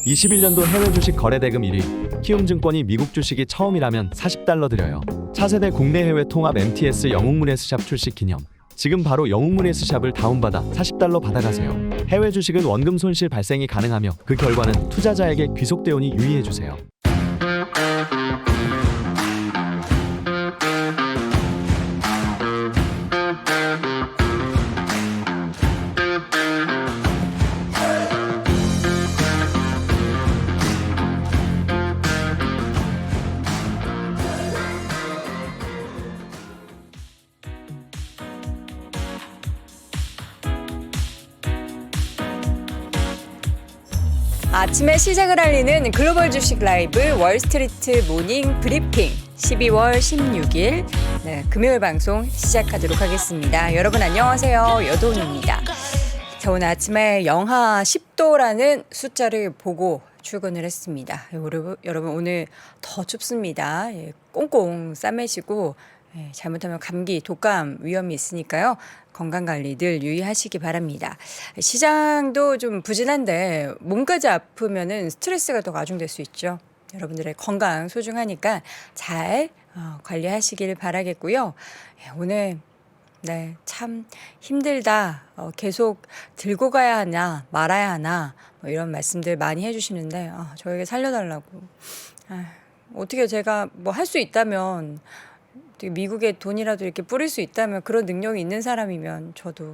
21년도 해외 주식 거래 대금 1위. 키움증권이 미국 주식이 처음이라면 $40 드려요. 차세대 국내 해외 통합 MTS 영웅문에스샵 출시 기념. 지금 바로 영웅문에스샵을 다운받아 $40 받아가세요. 해외 주식은 원금 손실 발생이 가능하며 그 결과는 투자자에게 귀속되오니 유의해주세요. 아침에 시작을 알리는 글로벌 주식 라이브 월스트리트 모닝 브리핑 12월 16일 금요일 방송 시작하도록 하겠습니다. 여러분 안녕하세요. 여돈입니다. 자, 오늘 아침에 영하 10도라는 숫자를 보고 출근을 했습니다. 여러분 오늘 더 춥습니다. 꽁꽁 싸매시고 잘못하면 감기, 독감 위험이 있으니까요. 건강관리 늘 유의하시기 바랍니다. 시장도 좀 부진한데 몸까지 아프면은 스트레스가 더 가중될 수 있죠. 여러분들의 건강 소중하니까 잘 관리하시길 바라겠고요. 오늘 참 힘들다. 계속 들고 가야 하나 말아야 하나 뭐 이런 말씀들 많이 해주시는데 저에게 살려달라고. 어떻게 제가 뭐 할 수 있다면 미국에 돈이라도 이렇게 뿌릴 수 있다면 그런 능력이 있는 사람이면 저도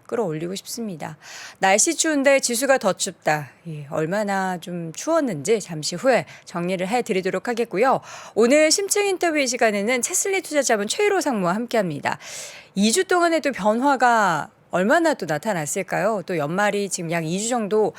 끌어올리고 싶습니다. 날씨 추운데 지수가 더 춥다. 얼마나 좀 추웠는지 잠시 후에 정리를 해드리도록 하겠고요. 오늘 심층 인터뷰 이 시간에는 채슬리 투자자분 최일호 상무와 함께합니다. 2주 동안에도 변화가 얼마나 또 나타났을까요? 또 연말이 지금 약 2주 정도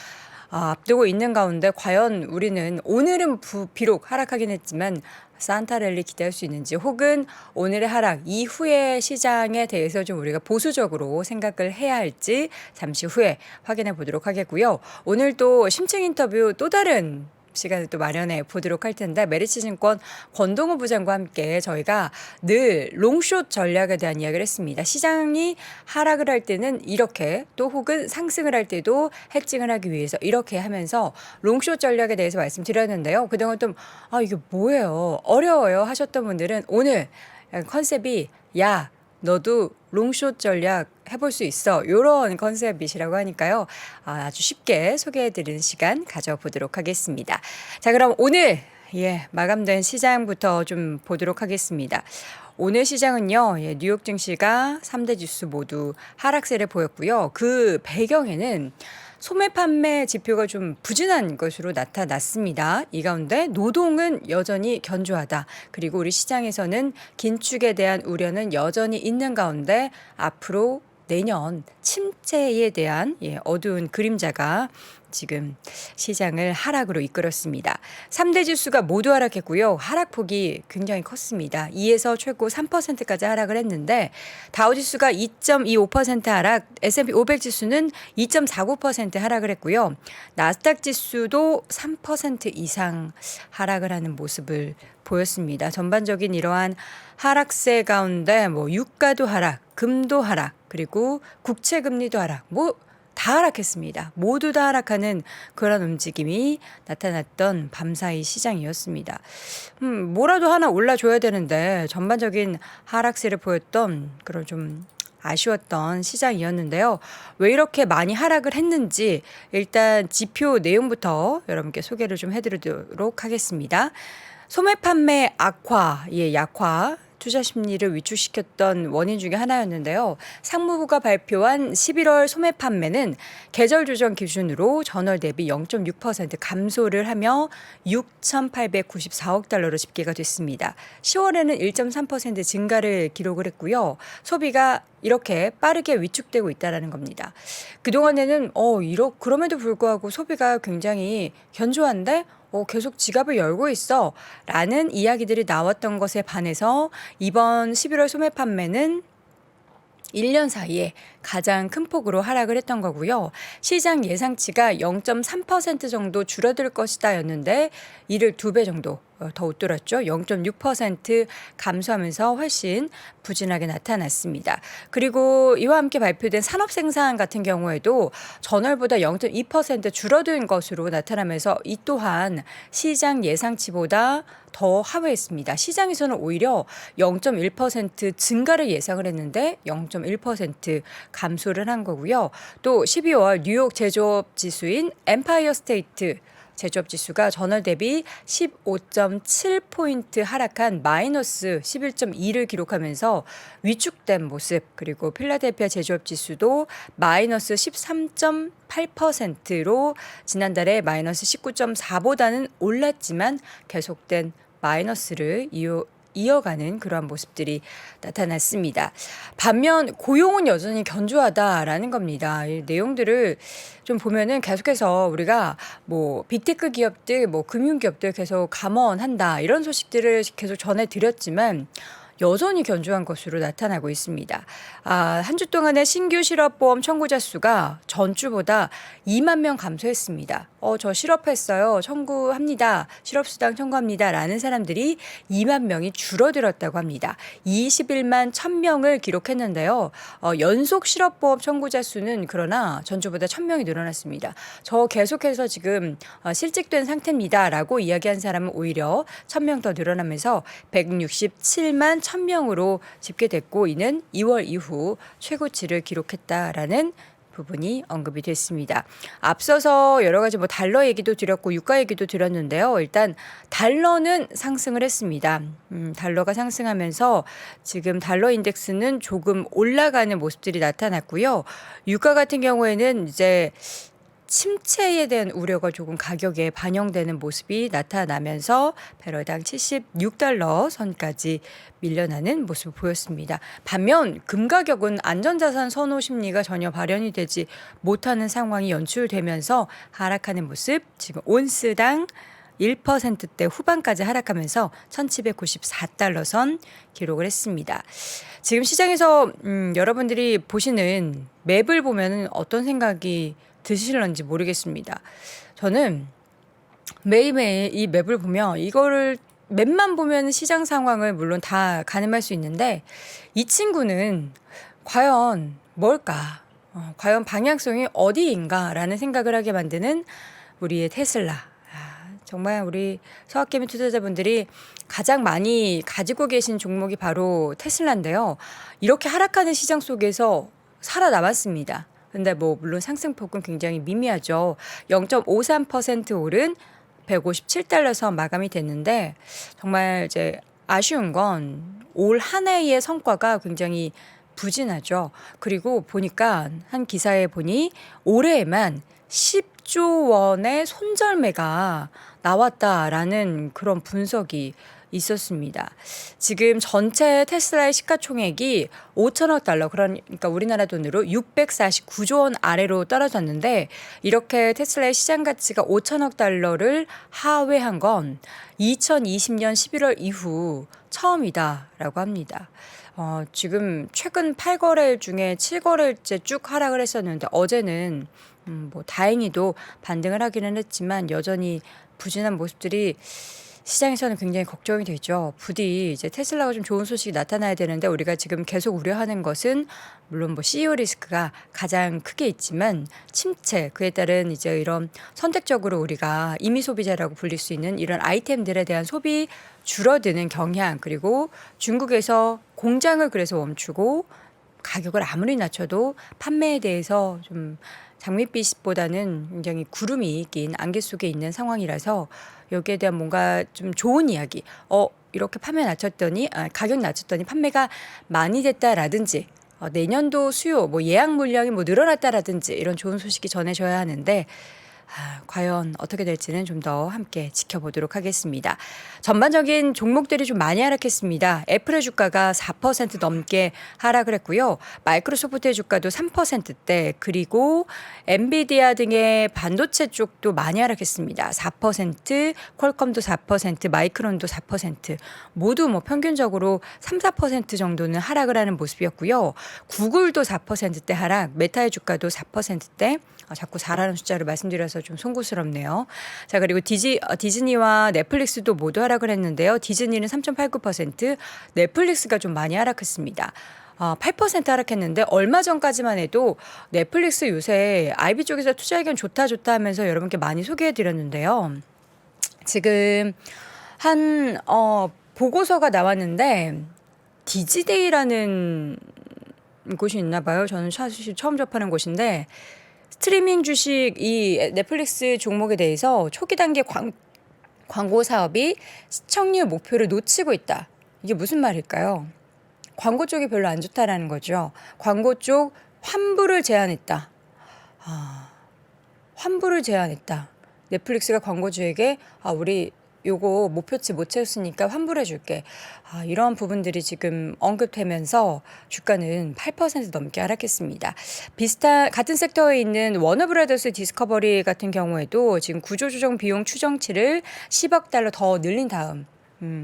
앞두고 있는 가운데 과연 우리는 오늘은 비록 하락하긴 했지만 산타랠리 기대할 수 있는지 혹은 오늘의 하락 이후의 시장에 대해서 좀 우리가 보수적으로 생각을 해야 할지 잠시 후에 확인해 보도록 하겠고요. 오늘 또 심층 인터뷰 또 다른 시간을 또 마련해 보도록 할 텐데 메리츠증권 권동우 부장과 함께 저희가 늘 롱숏 전략에 대한 이야기를 했습니다. 시장이 하락을 할 때는 이렇게 또 혹은 상승을 할 때도 해칭을 하기 위해서 이렇게 하면서 롱숏 전략에 대해서 말씀드렸는데요. 그동안 좀 이게 뭐예요? 어려워요 하셨던 분들은 오늘 컨셉이 야 너도 롱숏 전략 해볼 수 있어. 이런 컨셉이시라고 하니까요. 아주 쉽게 소개해드리는 시간 가져보도록 하겠습니다. 자, 그럼 오늘 마감된 시장부터 좀 보도록 하겠습니다. 오늘 시장은요. 뉴욕 증시가 3대 지수 모두 하락세를 보였고요. 그 배경에는 소매 판매 지표가 좀 부진한 것으로 나타났습니다. 이 가운데 노동은 여전히 견조하다. 그리고 우리 시장에서는 긴축에 대한 우려는 여전히 있는 가운데 앞으로 내년 침체에 대한 어두운 그림자가 지금 시장을 하락으로 이끌었습니다. 3대 지수가 모두 하락했고요. 하락폭이 굉장히 컸습니다. 2에서 최고 3%까지 하락을 했는데 다우지수가 2.25% 하락, S&P 500 지수는 2.49% 하락을 했고요. 나스닥 지수도 3% 이상 하락을 하는 모습을 보였습니다. 전반적인 이러한 하락세 가운데 유가도 하락, 금도 하락, 그리고 국채 금리도 하락, 다 하락했습니다. 모두 다 하락하는 그런 움직임이 나타났던 밤사이 시장이었습니다. 뭐라도 하나 올라줘야 되는데 전반적인 하락세를 보였던 그런 좀 아쉬웠던 시장이었는데요. 왜 이렇게 많이 하락을 했는지 일단 지표 내용부터 여러분께 소개를 좀 해드리도록 하겠습니다. 소매 판매 악화, 약화, 투자 심리를 위축시켰던 원인 중에 하나였는데요. 상무부가 발표한 11월 소매 판매는 계절 조정 기준으로 전월 대비 0.6% 감소를 하며 6,894억 달러로 집계가 됐습니다. 10월에는 1.3% 증가를 기록을 했고요. 소비가 이렇게 빠르게 위축되고 있다는 겁니다. 그동안에는 그럼에도 불구하고 소비가 굉장히 견조한데 계속 지갑을 열고 있어 라는 이야기들이 나왔던 것에 반해서 이번 11월 소매 판매는 1년 사이에 가장 큰 폭으로 하락을 했던 거고요. 시장 예상치가 0.3% 정도 줄어들 것이다 였는데 이를 2배 정도 더 웃돌았죠. 0.6% 감소하면서 훨씬 부진하게 나타났습니다. 그리고 이와 함께 발표된 산업생산 같은 경우에도 전월보다 0.2% 줄어든 것으로 나타나면서 이 또한 시장 예상치보다 더 하회했습니다. 시장에서는 오히려 0.1% 증가를 예상을 했는데 0.1% 감소를 한 거고요. 또 12월 뉴욕 제조업 지수인 엠파이어 스테이트 제조업 지수가 전월 대비 15.7포인트 하락한 마이너스 11.2를 기록하면서 위축된 모습, 그리고 필라델피아 제조업 지수도 마이너스 13.8%로 지난달에 마이너스 19.4보다는 올랐지만 계속된 마이너스를 이어가는 그러한 모습들이 나타났습니다. 반면 고용은 여전히 견조하다라는 겁니다. 이 내용들을 좀 보면은 계속해서 우리가 뭐 빅테크 기업들, 뭐 금융 기업들 계속 감원한다 이런 소식들을 계속 전해드렸지만 여전히 견조한 것으로 나타나고 있습니다. 한 주 동안의 신규 실업보험 청구자 수가 전주보다 2만 명 감소했습니다. 저 실업했어요. 청구합니다. 실업수당 청구합니다. 라는 사람들이 2만 명이 줄어들었다고 합니다. 21만 1,000명을 기록했는데요. 연속 실업보험 청구자 수는 그러나 전주보다 1,000명이 늘어났습니다. 저 계속해서 지금 실직된 상태입니다. 라고 이야기한 사람은 오히려 1,000명 더 늘어나면서 167만 1,000명으로 집계됐고 이는 2월 이후 최고치를 기록했다라는 부분이 언급이 됐습니다. 앞서서 여러 가지 달러 얘기도 드렸고 유가 얘기도 드렸는데요. 일단 달러는 상승을 했습니다. 달러가 상승하면서 지금 달러 인덱스는 조금 올라가는 모습들이 나타났고요. 유가 같은 경우에는 이제 침체에 대한 우려가 조금 가격에 반영되는 모습이 나타나면서 배럴당 76달러 선까지 밀려나는 모습을 보였습니다. 반면 금 가격은 안전자산 선호 심리가 전혀 발현이 되지 못하는 상황이 연출되면서 하락하는 모습, 지금 온스당 1%대 후반까지 하락하면서 1,794달러 선 기록을 했습니다. 지금 시장에서 여러분들이 보시는 맵을 보면 어떤 생각이 드실런지 모르겠습니다. 저는 매일매일 이 맵을 보면 이거를 맵만 보면 시장 상황을 물론 다 가늠할 수 있는데 이 친구는 과연 뭘까? 과연 방향성이 어디인가라는 생각을 하게 만드는 우리의 테슬라. 정말 우리 서학개미 투자자분들이 가장 많이 가지고 계신 종목이 바로 테슬라인데요. 이렇게 하락하는 시장 속에서 살아남았습니다. 근데 물론 상승폭은 굉장히 미미하죠. 0.53% 오른 157달러 선 마감이 됐는데 정말 이제 아쉬운 건 올 한 해의 성과가 굉장히 부진하죠. 그리고 보니까 한 기사에 보니 올해에만 10조 원의 손절매가 나왔다라는 그런 분석이 있었습니다. 지금 전체 테슬라의 시가총액이 5천억 달러, 그러니까 우리나라 돈으로 649조 원 아래로 떨어졌는데 이렇게 테슬라의 시장 가치가 5천억 달러를 하회한 건 2020년 11월 이후 처음이다라고 합니다. 지금 최근 8거래일 중에 7거래일째 쭉 하락을 했었는데 어제는 다행히도 반등을 하기는 했지만 여전히 부진한 모습들이 시장에서는 굉장히 걱정이 되죠. 부디 이제 테슬라가 좀 좋은 소식이 나타나야 되는데 우리가 지금 계속 우려하는 것은 물론 CEO 리스크가 가장 크게 있지만 침체, 그에 따른 이제 이런 선택적으로 우리가 임의 소비자라고 불릴 수 있는 이런 아이템들에 대한 소비 줄어드는 경향, 그리고 중국에서 공장을 그래서 멈추고 가격을 아무리 낮춰도 판매에 대해서 좀 장밋빛보다는 굉장히 구름이 낀 안개 속에 있는 상황이라서 여기에 대한 뭔가 좀 좋은 이야기, 이렇게 가격 낮췄더니 판매가 많이 됐다라든지 내년도 수요, 예약 물량이 늘어났다라든지 이런 좋은 소식이 전해져야 하는데 과연 어떻게 될지는 좀 더 함께 지켜보도록 하겠습니다. 전반적인 종목들이 좀 많이 하락했습니다. 애플의 주가가 4% 넘게 하락을 했고요. 마이크로소프트의 주가도 3%대, 그리고 엔비디아 등의 반도체 쪽도 많이 하락했습니다. 4%, 퀄컴도 4%, 마이크론도 4%, 모두 평균적으로 3, 4% 정도는 하락을 하는 모습이었고요. 구글도 4%대 하락, 메타의 주가도 4%대, 자꾸 4라는 숫자를 말씀드려서 좀 송구스럽네요. 자, 그리고 디즈니와 넷플릭스도 모두 하락을 했는데요. 디즈니는 3.89%, 넷플릭스가 좀 많이 하락했습니다. 8% 하락했는데 얼마 전까지만 해도 넷플릭스 요새 IB 쪽에서 투자 의견 좋다 하면서 여러분께 많이 소개해 드렸는데요. 지금 한 보고서가 나왔는데 디지데이라는 곳이 있나 봐요. 저는 사실 처음 접하는 곳인데 스트리밍 주식 이 넷플릭스 종목에 대해서 초기 단계 광고 사업이 시청률 목표를 놓치고 있다. 이게 무슨 말일까요? 광고 쪽이 별로 안 좋다라는 거죠. 광고 쪽 환불을 제한했다. 환불을 제한했다. 넷플릭스가 광고주에게 우리 요거 목표치 못 채웠으니까 환불해 줄게. 이런 부분들이 지금 언급되면서 주가는 8% 넘게 하락했습니다. 같은 섹터에 있는 워너브라더스 디스커버리 같은 경우에도 지금 구조조정 비용 추정치를 10억 달러 더 늘린 다음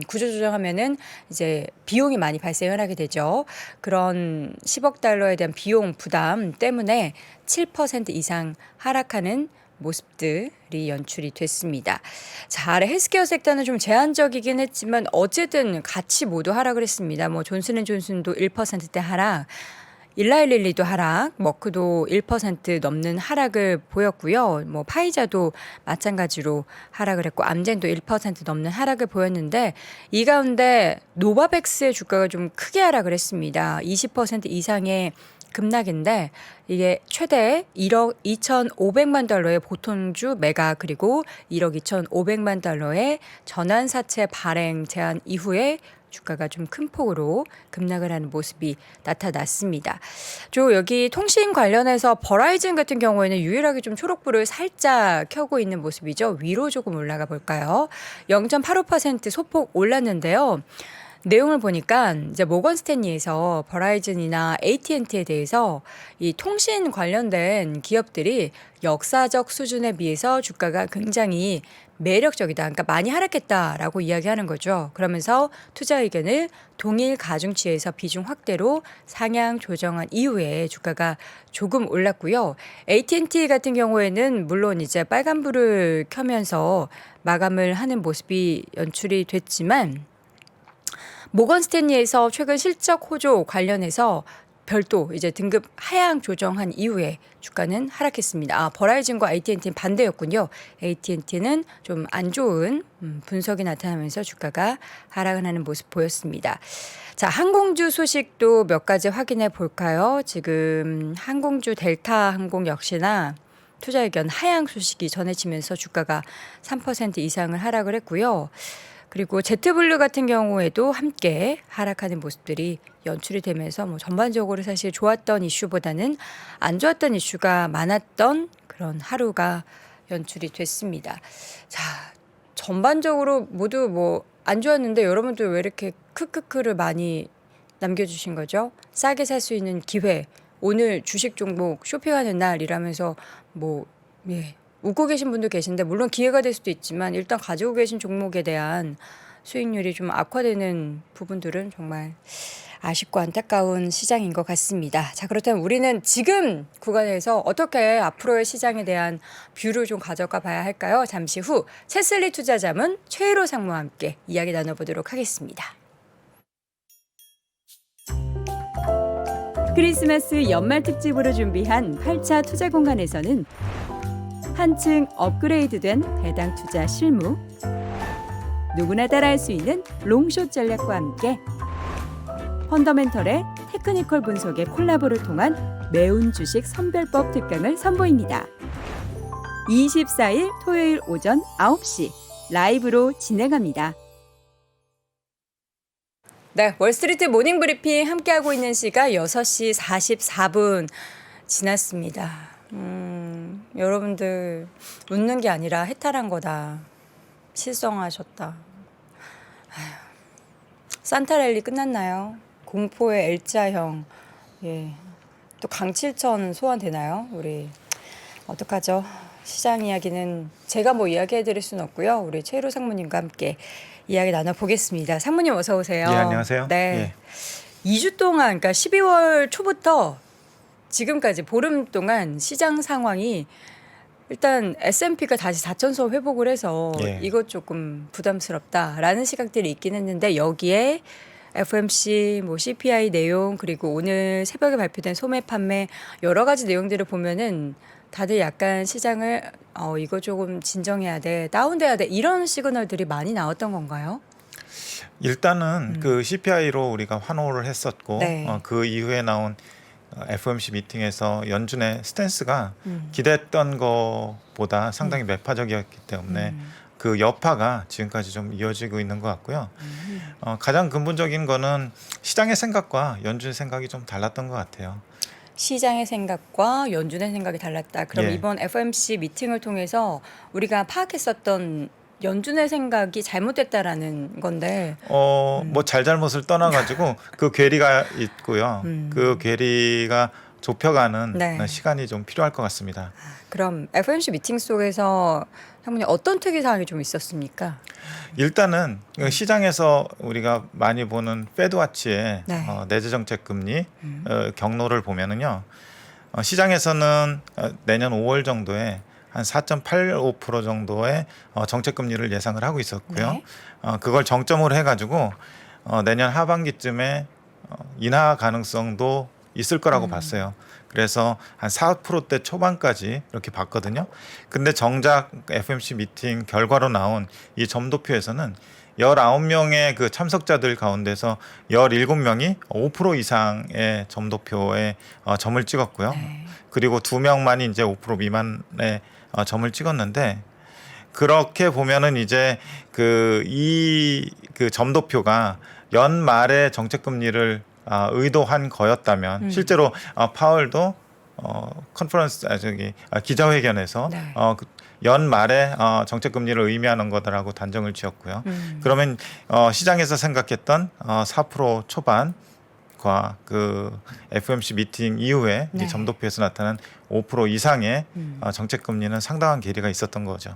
구조조정하면은 이제 비용이 많이 발생을 하게 되죠. 그런 10억 달러에 대한 비용 부담 때문에 7% 이상 하락하는 모습들이 연출이 됐습니다. 자, 아래 헬스케어 섹터는 좀 제한적이긴 했지만 어쨌든 같이 모두 하락을 했습니다. 뭐 존슨앤존슨도 1%대 하락, 일라이릴리도 하락, 머크도 1% 넘는 하락을 보였고요. 뭐 파이자도 마찬가지로 하락을 했고 암젠도 1% 넘는 하락을 보였는데 이 가운데 노바백스의 주가가 좀 크게 하락을 했습니다. 20% 이상의 급락인데 이게 최대 1억 2,500만 달러의 보통주 매각 그리고 1억 2,500만 달러의 전환사채 발행 제한 이후에 주가가 좀 큰 폭으로 급락을 하는 모습이 나타났습니다. 여기 통신 관련해서 버라이즌 같은 경우에는 유일하게 좀 초록불을 살짝 켜고 있는 모습이죠. 위로 조금 올라가 볼까요? 0.85% 소폭 올랐는데요. 내용을 보니까 이제 모건 스탠리에서 버라이즌이나 AT&T에 대해서 이 통신 관련된 기업들이 역사적 수준에 비해서 주가가 굉장히 매력적이다. 그러니까 많이 하락했다라고 이야기하는 거죠. 그러면서 투자 의견을 동일 가중치에서 비중 확대로 상향 조정한 이후에 주가가 조금 올랐고요. AT&T 같은 경우에는 물론 이제 빨간불을 켜면서 마감을 하는 모습이 연출이 됐지만 모건 스탠리에서 최근 실적 호조 관련해서 별도 이제 등급 하향 조정한 이후에 주가는 하락했습니다. 버라이즌과 AT&T는 반대였군요. AT&T는 좀 안 좋은 분석이 나타나면서 주가가 하락을 하는 모습 보였습니다. 자, 항공주 소식도 몇 가지 확인해 볼까요? 지금 항공주 델타 항공 역시나 투자 의견 하향 소식이 전해지면서 주가가 3% 이상을 하락을 했고요. 그리고 제트블루 같은 경우에도 함께 하락하는 모습들이 연출이 되면서 뭐 전반적으로 사실 좋았던 이슈보다는 안 좋았던 이슈가 많았던 그런 하루가 연출이 됐습니다. 자, 전반적으로 모두 뭐 안 좋았는데 여러분들 왜 이렇게 크크크를 많이 남겨주신 거죠? 싸게 살 수 있는 기회, 오늘 주식 종목 쇼핑하는 날이라면서 웃고 계신 분도 계신데 물론 기회가 될 수도 있지만 일단 가지고 계신 종목에 대한 수익률이 좀 악화되는 부분들은 정말 아쉽고 안타까운 시장인 것 같습니다. 자, 그렇다면 우리는 지금 구간에서 어떻게 앞으로의 시장에 대한 뷰를 좀 가져가 봐야 할까요? 잠시 후 채슬리 투자자문 최일호 상무와 함께 이야기 나눠보도록 하겠습니다. 크리스마스 연말 특집으로 준비한 8차 투자 공간에서는 한층 업그레이드된 배당 투자 실무, 누구나 따라할 수 있는 롱숏 전략과 함께 펀더멘털의 테크니컬 분석의 콜라보를 통한 매운 주식 선별법 특강을 선보입니다. 24일 토요일 오전 9시 라이브로 진행합니다. 네, 월스트리트 모닝 브리핑 함께하고 있는 시각 6시 44분 지났습니다. 여러분들 웃는 게 아니라 해탈한 거다. 실성하셨다. 산타랠리 끝났나요? 공포의 L자형. 예. 또 강칠천 소환되나요? 우리 어떡하죠? 시장 이야기는 제가 뭐 이야기해 드릴 수는 없고요. 우리 최일호 상무님과 함께 이야기 나눠보겠습니다. 상무님 어서 오세요. 예, 안녕하세요. 네. 2주 동안 그러니까 12월 초부터 지금까지 보름 동안 시장 상황이 일단 S&P가 다시 4천서 회복을 해서 예. 이것 조금 부담스럽다라는 시각들이 있긴 했는데 여기에 FOMC, 뭐 CPI 내용 그리고 오늘 새벽에 발표된 소매 판매 여러 가지 내용들을 보면은 다들 약간 시장을 이거 조금 진정해야 돼, 다운돼야 돼 이런 시그널들이 많이 나왔던 건가요? 일단은 그 CPI로 우리가 환호를 했었고 네. 그 이후에 나온 FOMC 미팅에서 연준의 스탠스가 기대했던 것보다 상당히 매파적이었기 때문에 그 여파가 지금까지 좀 이어지고 있는 것 같고요. 가장 근본적인 거는 시장의 생각과 연준의 생각이 좀 달랐던 것 같아요. 시장의 생각과 연준의 생각이 달랐다. 그럼 예. 이번 FOMC 미팅을 통해서 우리가 파악했었던 연준의 생각이 잘못됐다라는 건데 뭐 잘잘못을 떠나가지고 그 괴리가 있고요. 그 괴리가 좁혀가는 네. 시간이 좀 필요할 것 같습니다. 그럼 FOMC 미팅 속에서 상무님 어떤 특이 사항이 좀 있었습니까? 일단은 시장에서 우리가 많이 보는 페드와치의 네. 내재 정책 금리 경로를 보면은요, 시장에서는 내년 5월 정도에 한 4.85% 정도의 정책 금리를 예상을 하고 있었고요. 네. 그걸 정점으로 해가지고 내년 하반기쯤에 인하 가능성도 있을 거라고 봤어요. 그래서 한 4%대 초반까지 이렇게 봤거든요. 근데 정작 FOMC 미팅 결과로 나온 이 점도표에서는 19명의 그 참석자들 가운데서 17명이 5% 이상의 점도표에 점을 찍었고요. 네. 그리고 2명만이 이제 5% 미만의 점을 찍었는데, 그렇게 보면은 이제 그 점도표가 연말에 정책 금리를 의도한 거였다면 실제로 파월도 기자회견에서 네. 연말에 정책 금리를 의미하는 거다라고 단정을 지었고요. 그러면 시장에서 생각했던 4% 초반과 그 FOMC 미팅 이후에 네. 이 점도표에서 나타난 5% 이상의 정책 금리는 상당한 괴리가 있었던 거죠.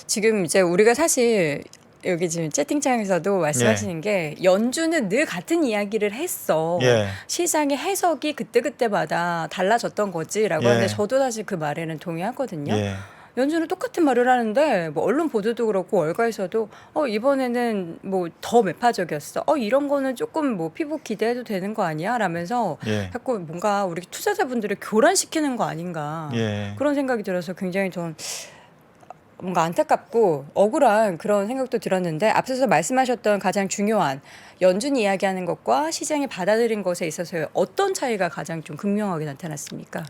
지금 이제 우리가 사실 여기 지금 채팅창에서도 말씀하시는 게 연준은 늘 같은 이야기를 했어. 예. 시장의 해석이 그때그때마다 달라졌던 거지라고 예. 하는데 저도 사실 그 말에는 동의하거든요. 예. 연준은 똑같은 말을 하는데 뭐 언론 보도도 그렇고 월가에서도 이번에는 뭐 더 매파적이었어. 이런 거는 조금 뭐 피부 기대해도 되는 거 아니야? 라면서 예. 자꾸 뭔가 우리 투자자분들을 교란시키는 거 아닌가 예. 그런 생각이 들어서 굉장히 좀 뭔가 안타깝고 억울한 그런 생각도 들었는데 앞서서 말씀하셨던 가장 중요한 연준이 이야기하는 것과 시장이 받아들인 것에 있어서 어떤 차이가 가장 좀 극명하게 나타났습니까?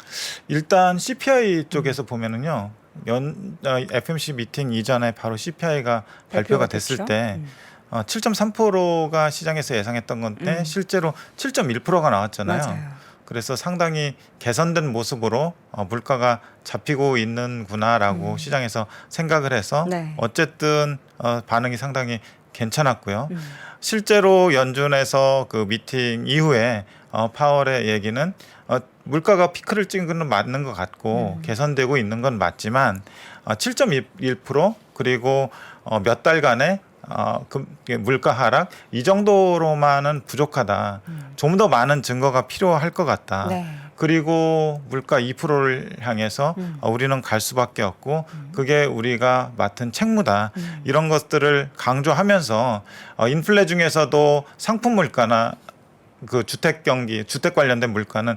일단 CPI 쪽에서 보면은요, FOMC 미팅 이전에 바로 CPI가 발표가 됐을 됐죠? 때 7.3%가 시장에서 예상했던 건데 실제로 7.1%가 나왔잖아요. 맞아요. 그래서 상당히 개선된 모습으로 물가가 잡히고 있는구나라고 시장에서 생각을 해서 네. 어쨌든 반응이 상당히 괜찮았고요. 실제로 연준에서 그 미팅 이후에 파월의 얘기는 물가가 피크를 찍은 건 맞는 것 같고 개선되고 있는 건 맞지만 7.1% 그리고 몇 달간의 물가 하락 이 정도로만은 부족하다. 좀 더 많은 증거가 필요할 것 같다. 네. 그리고 물가 2%를 향해서 우리는 갈 수밖에 없고 그게 우리가 맡은 책무다. 이런 것들을 강조하면서 인플레 중에서도 상품 물가나 그 주택 경기, 주택 관련된 물가는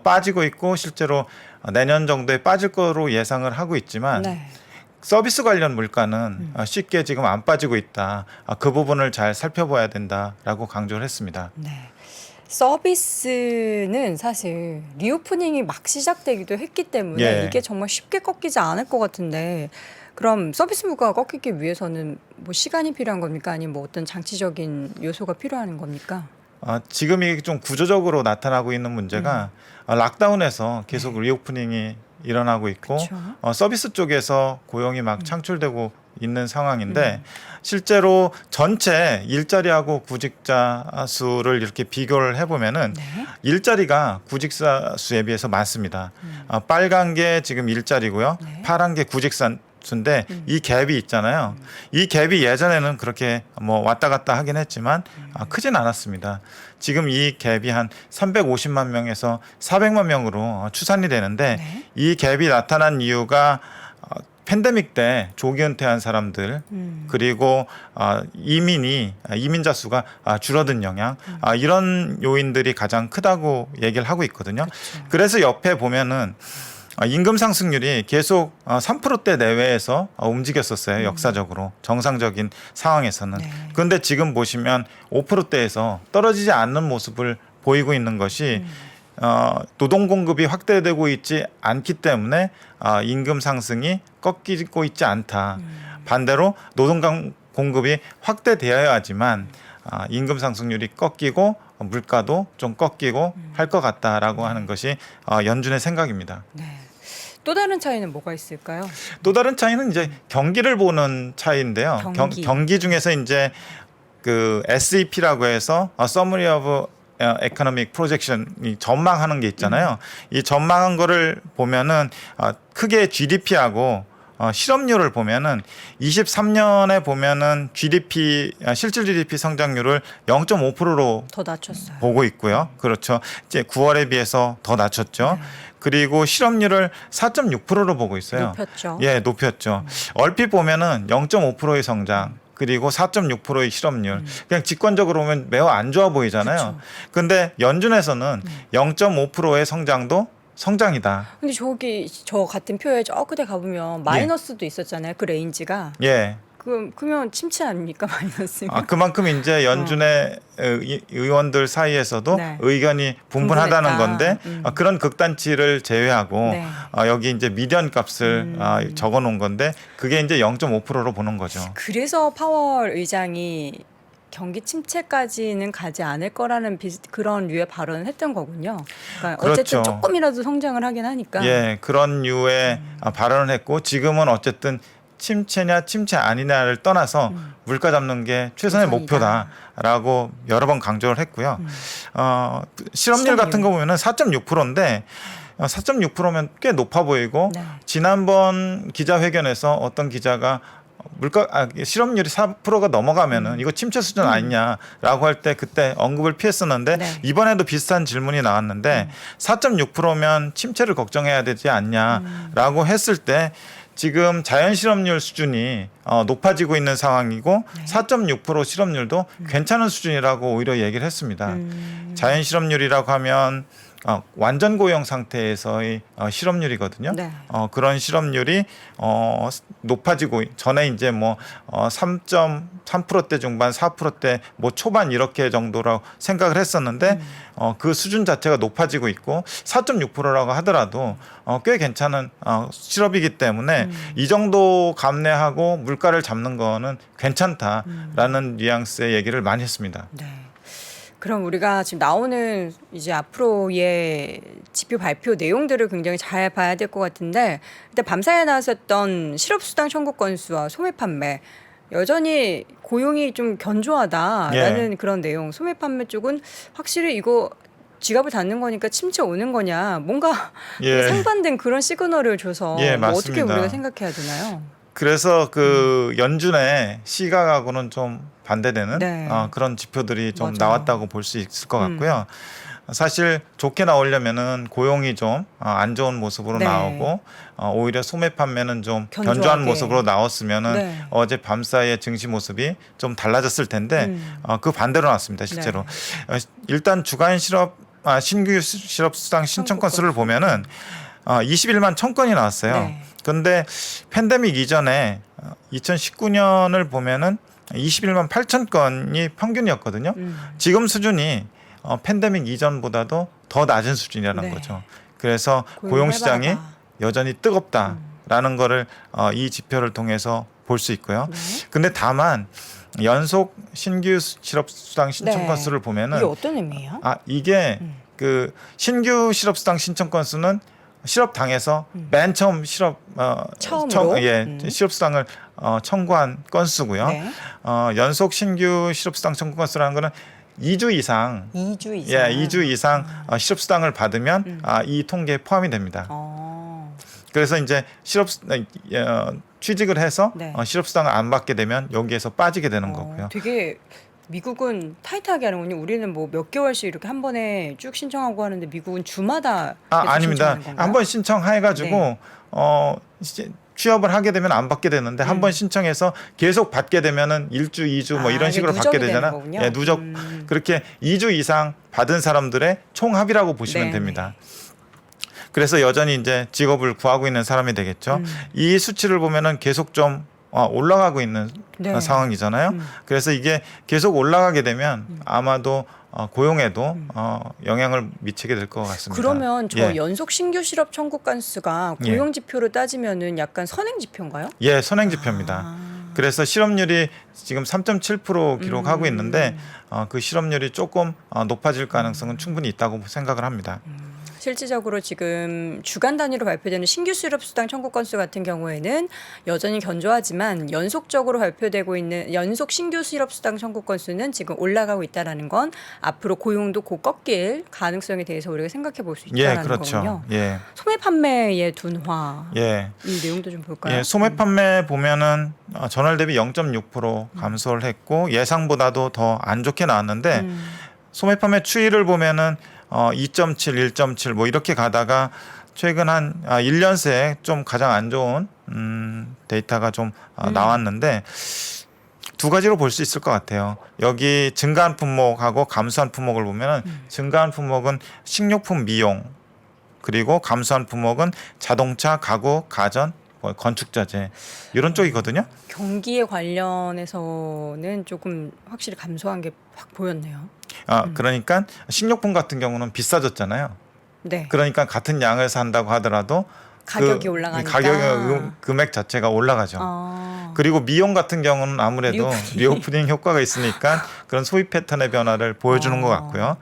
빠지고 있고 실제로 내년 정도에 빠질 거로 예상을 하고 있지만 네. 서비스 관련 물가는 쉽게 지금 안 빠지고 있다. 그 부분을 잘 살펴봐야 된다라고 강조를 했습니다. 네. 서비스는 사실 리오프닝이 막 시작되기도 했기 때문에 예. 이게 정말 쉽게 꺾이지 않을 것 같은데 그럼 서비스 물가가 꺾이기 위해서는 뭐 시간이 필요한 겁니까? 아니면 뭐 어떤 장치적인 요소가 필요한 겁니까? 지금이 좀 구조적으로 나타나고 있는 문제가 락다운에서 계속 리오프닝이 일어나고 있고 그쵸. 서비스 쪽에서 고용이 막 창출되고 있는 상황인데 실제로 전체 일자리하고 구직자 수를 이렇게 비교를 해보면은 네. 일자리가 구직자 수에 비해서 많습니다. 빨간 게 지금 일자리고요. 네. 파란 게 구직자 건수인데 이 갭이 있잖아요. 이 갭이 예전에는 그렇게 뭐 왔다 갔다 하긴 했지만 크진 않았습니다. 지금 이 갭이 한 350만 명에서 400만 명으로 추산이 되는데 네. 이 갭이 나타난 이유가 팬데믹 때 조기 은퇴한 사람들 그리고 이민자 수가 줄어든 영향 이런 요인들이 가장 크다고 얘기를 하고 있거든요. 그렇죠. 그래서 옆에 보면은 임금 상승률이 계속 3%대 내외에서 움직였었어요. 역사적으로 정상적인 상황에서는. 네. 그런데 지금 보시면 5%대에서 떨어지지 않는 모습을 보이고 있는 것이 노동 공급이 확대되고 있지 않기 때문에 임금 상승이 꺾이고 있지 않다. 반대로 노동 공급이 확대되어야지만 임금 상승률이 꺾이고 물가도 좀 꺾이고 할 것 같다라고 하는 것이 연준의 생각입니다. 네. 또 다른 차이는 뭐가 있을까요? 또 다른 차이는 이제 경기를 보는 차이인데요. 경기 중에서 이제 그 SEP라고 해서 Summary of Economic Projection 이 전망하는 게 있잖아요. 이 전망한 거를 보면은 크게 GDP하고 실업률을 보면은 23년에 보면은 실질 GDP 성장률을 0.5%로 더 낮췄어요. 보고 있고요. 그렇죠. 이제 9월에 비해서 더 낮췄죠. 그리고 실업률을 4.6%로 보고 있어요. 높였죠. 예, 높였죠. 얼핏 보면은 0.5%의 성장 그리고 4.6%의 실업률. 그냥 직관적으로 보면 매우 안 좋아 보이잖아요. 근데 연준에서는 0.5%의 성장도 성장이다. 근데 저 같은 표에 저 끝에 가보면 마이너스도 있었잖아요. 그 레인지가. 예. 그러면 침체 아닙니까 마이너스가? 그만큼 이제 연준의 의원들 사이에서도 네. 의견이 분분하다는 건데 그런 극단치를 제외하고 네. 여기 이제 미디언 값을 적어놓은 건데 그게 이제 0.5%로 보는 거죠. 그래서 파월 의장이 경기 침체까지는 가지 않을 거라는 그런 류의 발언을 했던 거군요. 그러니까 그렇죠. 어쨌든 조금이라도 성장을 하긴 하니까. 예, 그런 류의 발언을 했고 지금은 어쨌든 침체냐 침체 아니냐를 떠나서 물가 잡는 게 최선의 우선이다. 목표다라고 여러 번 강조를 했고요. 실업률 같은 거 보면은 4.6%인데 4.6%면 꽤 높아 보이고 네. 지난번 기자회견에서 어떤 기자가 실업률이 4%가 넘어가면은 이거 침체 수준 아니냐라고 할 때 그때 언급을 피했었는데 네. 이번에도 비슷한 질문이 나왔는데 4.6%면 침체를 걱정해야 되지 않냐라고 했을 때 지금 자연 실업률 수준이 높아지고 있는 상황이고 4.6% 실업률도 괜찮은 수준이라고 오히려 얘기를 했습니다. 자연 실업률이라고 하면 완전 고용 상태에서의 실업률이거든요. 네. 그런 실업률이 높아지고 전에 이제 뭐 3.3%대 중반, 4%대 뭐 초반 이렇게 정도라고 생각을 했었는데 그 수준 자체가 높아지고 있고 4.6%라고 하더라도 꽤 괜찮은 실업이기 때문에 이 정도 감내하고 물가를 잡는 거는 괜찮다라는 뉘앙스의 얘기를 많이 했습니다. 네. 그럼 우리가 지금 나오는 이제 앞으로의 지표 발표 내용들을 굉장히 잘 봐야 될 것 같은데 일단 밤사이에 나왔었던 실업수당 청구 건수와 소매 판매 여전히 고용이 좀 견조하다라는 그런 내용. 소매 판매 쪽은 확실히 이거 지갑을 닫는 거니까 침체 오는 거냐 뭔가 상반된 그런 시그널을 줘서 뭐 어떻게 우리가 생각해야 되나요? 그래서 그 연준의 시각하고는 좀 반대되는 그런 지표들이 좀 나왔다고 볼 수 있을 것 같고요. 사실 좋게 나오려면은 고용이 좀 안 좋은 모습으로 나오고 오히려 소매 판매는 좀 견조한 모습으로 나왔으면은 어제 밤 사이의 증시 모습이 좀 달라졌을 텐데 그 반대로 나왔습니다. 실제로 일단 주간 신규 실업수당 신청 건수를 보면은 21만 1,000건이 나왔어요. 그런데 팬데믹 이전에 2019년을 보면은 21만 8천 건이 평균이었거든요. 지금 수준이 팬데믹 이전보다도 더 낮은 수준이라는 거죠. 그래서 고용시장이 여전히 뜨겁다라는 거를 이 지표를 통해서 볼 수 있고요. 근데 다만 연속 신규 실업수당 신청 건수를 보면은 이게 어떤 의미예요? 이게 그 신규 실업수당 신청 건수는 실업당에서 맨 처음 처음으로? 실업수당을 청구한 건수고요. 연속 신규 실업수당 청구 건수라는 거는 2주 이상 2주 이상 실업수당을 받으면 이 통계에 포함이 됩니다. 그래서 이제 취직을 해서 네. 실업수당을 안 받게 되면 여기에서 빠지게 되는 거고요. 되게 미국은 타이트하게 하는군요. 우리는 뭐 몇 개월씩 이렇게 한 번에 쭉 신청하고 하는데 미국은 주마다 계속 아닙니다. 신청하는 건가요? 한 번 신청해가지고 네. 이제 취업을 하게 되면 안 받게 되는데 한 번 신청해서 계속 받게 되면은 1주, 2주 뭐 이런 이게 식으로 누적이 받게 되는 되잖아. 거군요. 예, 누적 그렇게 2주 이상 받은 사람들의 총 합이라고 보시면 네, 됩니다. 그래서 여전히 이제 직업을 구하고 있는 사람이 되겠죠. 이 수치를 보면은 계속 좀 올라가고 있는 네. 상황이잖아요. 그래서 이게 계속 올라가게 되면 아마도 고용에도 영향을 미치게 될 것 같습니다. 그러면 저 예. 연속 신규 실업 청구 건수가 예. 고용 지표로 따지면은 약간 선행 지표인가요? 예, 선행 지표입니다. 그래서 실업률이 지금 3.7% 기록하고 있는데 그 실업률이 조금 높아질 가능성은 충분히 있다고 생각을 합니다. 실질적으로 지금 주간 단위로 발표되는 신규 실업수당 청구 건수 같은 경우에는 여전히 견조하지만 연속적으로 발표되고 있는 연속 신규 실업수당 청구 건수는 지금 올라가고 있다는 건 앞으로 고용도 곧 꺾일 가능성에 대해서 우리가 생각해 볼 수 예, 있다는 그렇죠. 거군요. 예, 소매 판매의 둔화 예. 이 내용도 좀 볼까요? 예, 소매 판매 보면은 전월 대비 0.6% 감소를 했고 예상보다도 더 안 좋게 나왔는데 소매 판매 추이를 보면은 2.7, 1.7 뭐 이렇게 가다가 최근 한 1년 새에 좀 가장 안 좋은 데이터가 좀 나왔는데 두 가지로 볼 수 있을 것 같아요. 여기 증가한 품목하고 감소한 품목을 보면은 증가한 품목은 식료품, 미용 그리고 감소한 품목은 자동차, 가구, 가전, 뭐 건축자재 이런 쪽이거든요. 경기에 관련해서는 조금 확실히 감소한 게 확 보였네요. 그러니까 식료품 같은 경우는 비싸졌잖아요. 네. 그러니까 같은 양을 산다고 하더라도 가격이 올라가니까. 가격 금액 자체가 올라가죠. 그리고 미용 같은 경우는 아무래도 리오프닝 효과가 있으니까 그런 소비 패턴의 변화를 보여주는 것 같고요.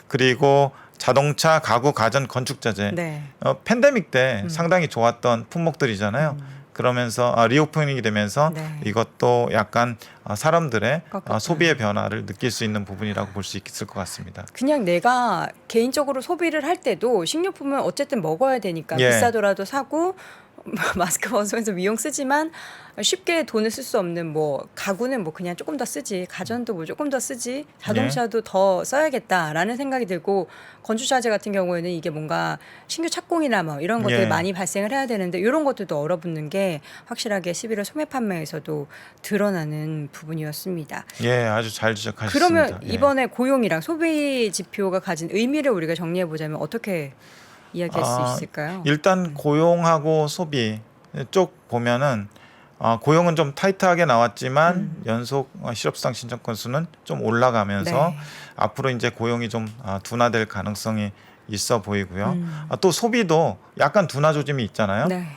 그리고 자동차, 가구, 가전, 건축자재 네. 팬데믹 때 상당히 좋았던 품목들이잖아요. 그러면서 리오프닝이 되면서 네. 이것도 약간 사람들의 꺾였다. 소비의 변화를 느낄 수 있는 부분이라고 볼 수 있을 것 같습니다. 그냥 내가 개인적으로 소비를 할 때도 식료품은 어쨌든 먹어야 되니까 예. 비싸더라도 사고 마스크 벗으면서 미용 쓰지만 쉽게 돈을 쓸 수 없는 뭐 가구는 뭐 그냥 조금 더 쓰지, 가전도 뭐 조금 더 쓰지, 자동차도 더 써야겠다라는 생각이 들고 건축자재 같은 경우에는 이게 뭔가 신규 착공이나 뭐 이런 것들이 예. 많이 발생을 해야 되는데 이런 것들도 얼어붙는 게 확실하게 11월 소매 판매에서도 드러나는 부분이었습니다. 예, 아주 잘 지적하셨습니다. 그러면 예. 이번에 고용이랑 소비 지표가 가진 의미를 우리가 정리해 보자면 어떻게 이야기할 수 있을까요? 일단 고용하고 소비 쪽 보면은 고용은 좀 타이트하게 나왔지만 연속 실업수당 신청 건수는 좀 올라가면서 네. 앞으로 이제 고용이 좀 둔화될 가능성이 있어 보이고요. 또 소비도 약간 둔화 조짐이 있잖아요. 네.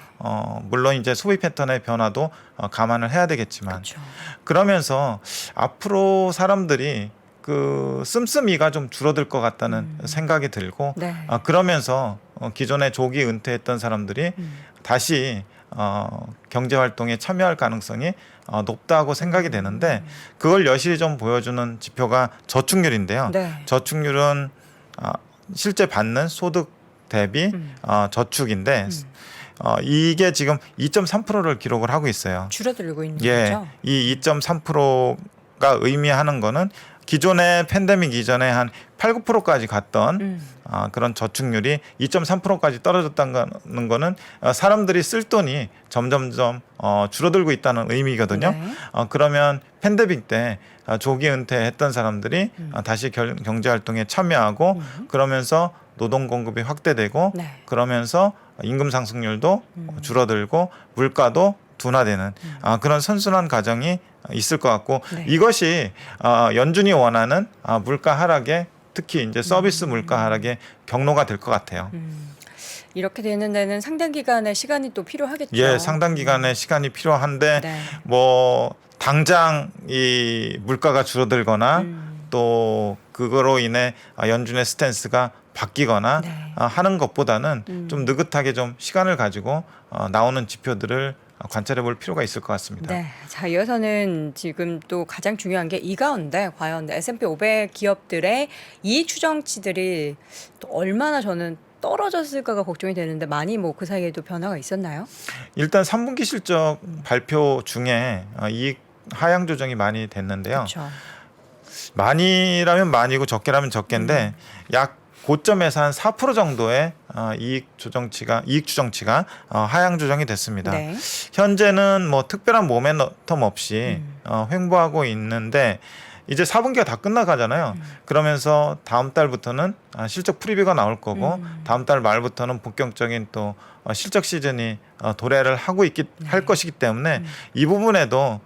물론 이제 소비 패턴의 변화도 감안을 해야 되겠지만 그렇죠. 그러면서 앞으로 사람들이 그 씀씀이가 좀 줄어들 것 같다는 생각이 들고 네. 그러면서 기존에 조기 은퇴했던 사람들이 다시 경제 활동에 참여할 가능성이 높다고 생각이 되는데 그걸 여실히 좀 보여주는 지표가 저축률인데요. 네. 저축률은 실제 받는 소득 대비 저축인데 이게 지금 2.3%를 기록을 하고 있어요. 줄어들고 있는 예, 거죠. 이 2.3%가 의미하는 거는 기존의 팬데믹 이전에 한 8, 9%까지 갔던 그런 저축률이 2.3%까지 떨어졌다는 거는 사람들이 쓸 돈이 점점점 줄어들고 있다는 의미거든요. 네. 그러면 팬데믹 때 조기 은퇴했던 사람들이 다시 경제 활동에 참여하고 그러면서 노동 공급이 확대되고 네. 그러면서 임금 상승률도 줄어들고 물가도 둔화되는 그런 선순환 과정이 있을 것 같고 네. 이것이 연준이 원하는 물가 하락에 특히 이제 서비스 물가 하락의 경로가 될 것 같아요. 이렇게 되는 데는 상당 기간의 시간이 또 필요하겠죠. 예, 상당 기간의 시간이 필요한데 네. 뭐 당장 이 물가가 줄어들거나 또 그거로 인해 연준의 스탠스가 바뀌거나 네. 하는 것보다는 좀 느긋하게 좀 시간을 가지고 나오는 지표들을 관찰해 볼 필요가 있을 것 같습니다. 네. 자, 이어서는 지금 또 가장 중요한 게 이 가운데 과연 S&P 500 기업들의 이익 추정치들이 또 얼마나 저는 떨어졌을까가 걱정이 되는데 많이 뭐 그 사이에도 변화가 있었나요? 일단 3분기 실적 발표 중에 이익 하향 조정이 많이 됐는데요. 그렇죠. 많이라면 많이고 적게라면 적게인데 약 고점에서 한 4% 정도의 이익 추정치가 하향 조정이 됐습니다. 네. 현재는 뭐 특별한 모멘텀 없이 횡보하고 있는데 이제 4분기가 다 끝나가잖아요. 그러면서 다음 달부터는 실적 프리뷰가 나올 거고 다음 달 말부터는 본격적인 또 실적 시즌이 도래를 할 것이기 때문에 이 부분에도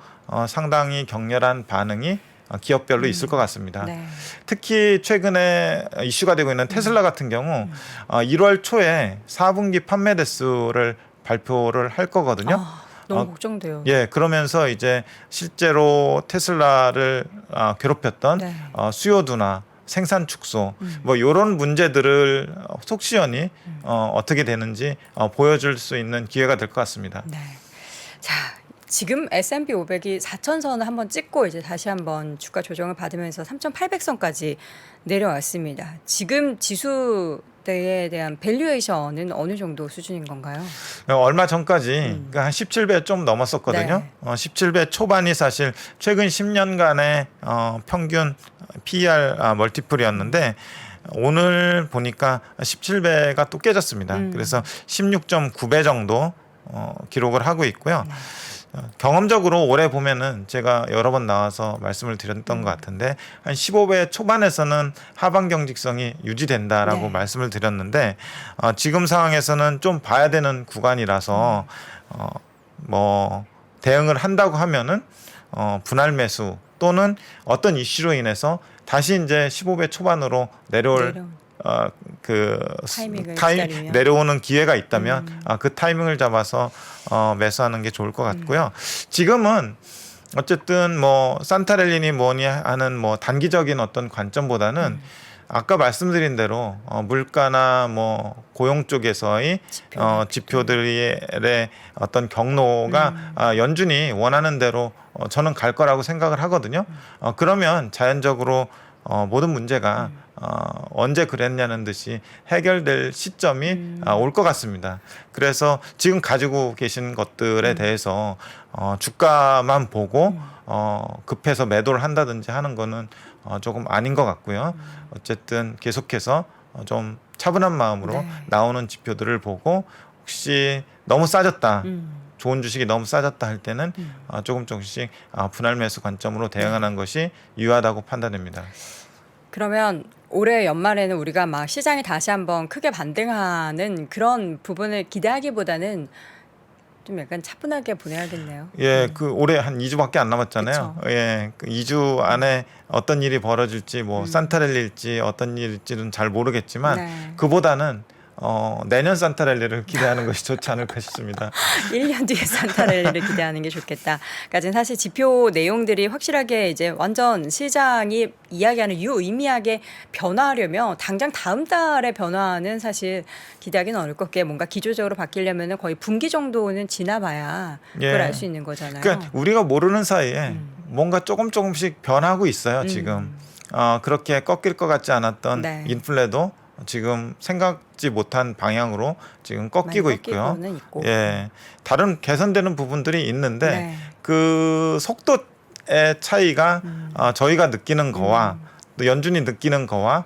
상당히 격렬한 반응이 기업별로 있을 것 같습니다. 네. 특히 최근에 이슈가 되고 있는 테슬라 같은 경우 1월 초에 4분기 판매 대수를 발표를 할 거거든요. 너무 걱정돼요. 예, 그러면서 이제 실제로 테슬라를 괴롭혔던 네. 수요 둔화, 생산 축소, 뭐 이런 문제들을 속 시원히 어떻게 되는지 보여줄 수 있는 기회가 될 것 같습니다. 네. 자, 지금 S&P 500이 4,000선을 한번 찍고 이제 다시 한번 주가 조정을 받으면서 3,800선까지 내려왔습니다. 지금 지수대에 대한 밸류에이션은 어느 정도 수준인 건가요? 얼마 전까지 그러니까 한 17배 좀 넘었었거든요. 네. 17배 초반이 사실 최근 10년간의 평균 PER 멀티플이었는데 오늘 보니까 17배가 또 깨졌습니다. 그래서 16.9배 정도 기록을 하고 있고요. 경험적으로 올해 보면은 제가 여러 번 나와서 말씀을 드렸던 것 같은데 한 15배 초반에서는 하방 경직성이 유지된다라고 네. 말씀을 드렸는데 지금 상황에서는 좀 봐야 되는 구간이라서 뭐 대응을 한다고 하면은 분할 매수 또는 어떤 이슈로 인해서 다시 이제 15배 초반으로 내려올 타이밍을 기다리면. 내려오는 기회가 있다면 그 타이밍을 잡아서 매수하는 게 좋을 것 같고요. 지금은 어쨌든 뭐 산타렐리니 뭐니 하는 뭐 단기적인 어떤 관점보다는 아까 말씀드린 대로 물가나 뭐 고용 쪽에서의 지표들의 어떤 경로가 연준이 원하는 대로 저는 갈 거라고 생각을 하거든요. 그러면 자연적으로 모든 문제가 언제 그랬냐는 듯이 해결될 시점이 올 것 같습니다. 그래서 지금 가지고 계신 것들에 대해서 주가만 보고 급해서 매도를 한다든지 하는 거는 조금 아닌 것 같고요. 어쨌든 계속해서 좀 차분한 마음으로 네. 나오는 지표들을 보고 혹시 너무 싸졌다. 좋은 주식이 너무 싸졌다 할 때는 조금씩 분할 매수 관점으로 대응하는 것이 유효하다고 판단됩니다. 그러면 올해 연말에는 우리가 막 시장이 다시 한번 크게 반등하는 그런 부분을 기대하기보다는 좀 약간 차분하게 보내야겠네요. 예, 그 올해 한 2주밖에 안 남았잖아요. 그쵸. 예, 그 2주 안에 어떤 일이 벌어질지 뭐 산타랠리일지 어떤 일일지는 잘 모르겠지만 네. 그보다는 내년 산타랠리를 기대하는 것이 좋지 않을까 싶습니다. 1년 뒤에 산타랠리를 기대하는 게 좋겠다. 그러니까 사실 지표 내용들이 확실하게 이제 완전 시장이 이야기하는 유의미하게 변화하려면 당장 다음 달에 변화는 사실 기대하기는 어려울 것 같게 뭔가 기조적으로 바뀌려면 거의 분기 정도는 지나봐야 그걸 예. 알 수 있는 거잖아요. 그러니까 우리가 모르는 사이에 뭔가 조금씩 변하고 있어요. 지금 그렇게 꺾일 것 같지 않았던 네. 인플레도 지금 생각지 못한 방향으로 지금 꺾이고 많이 있고요. 꺾이고는 있고. 예, 다른 개선되는 부분들이 있는데 네. 그 속도의 차이가 저희가 느끼는 거와 또 연준이 느끼는 거와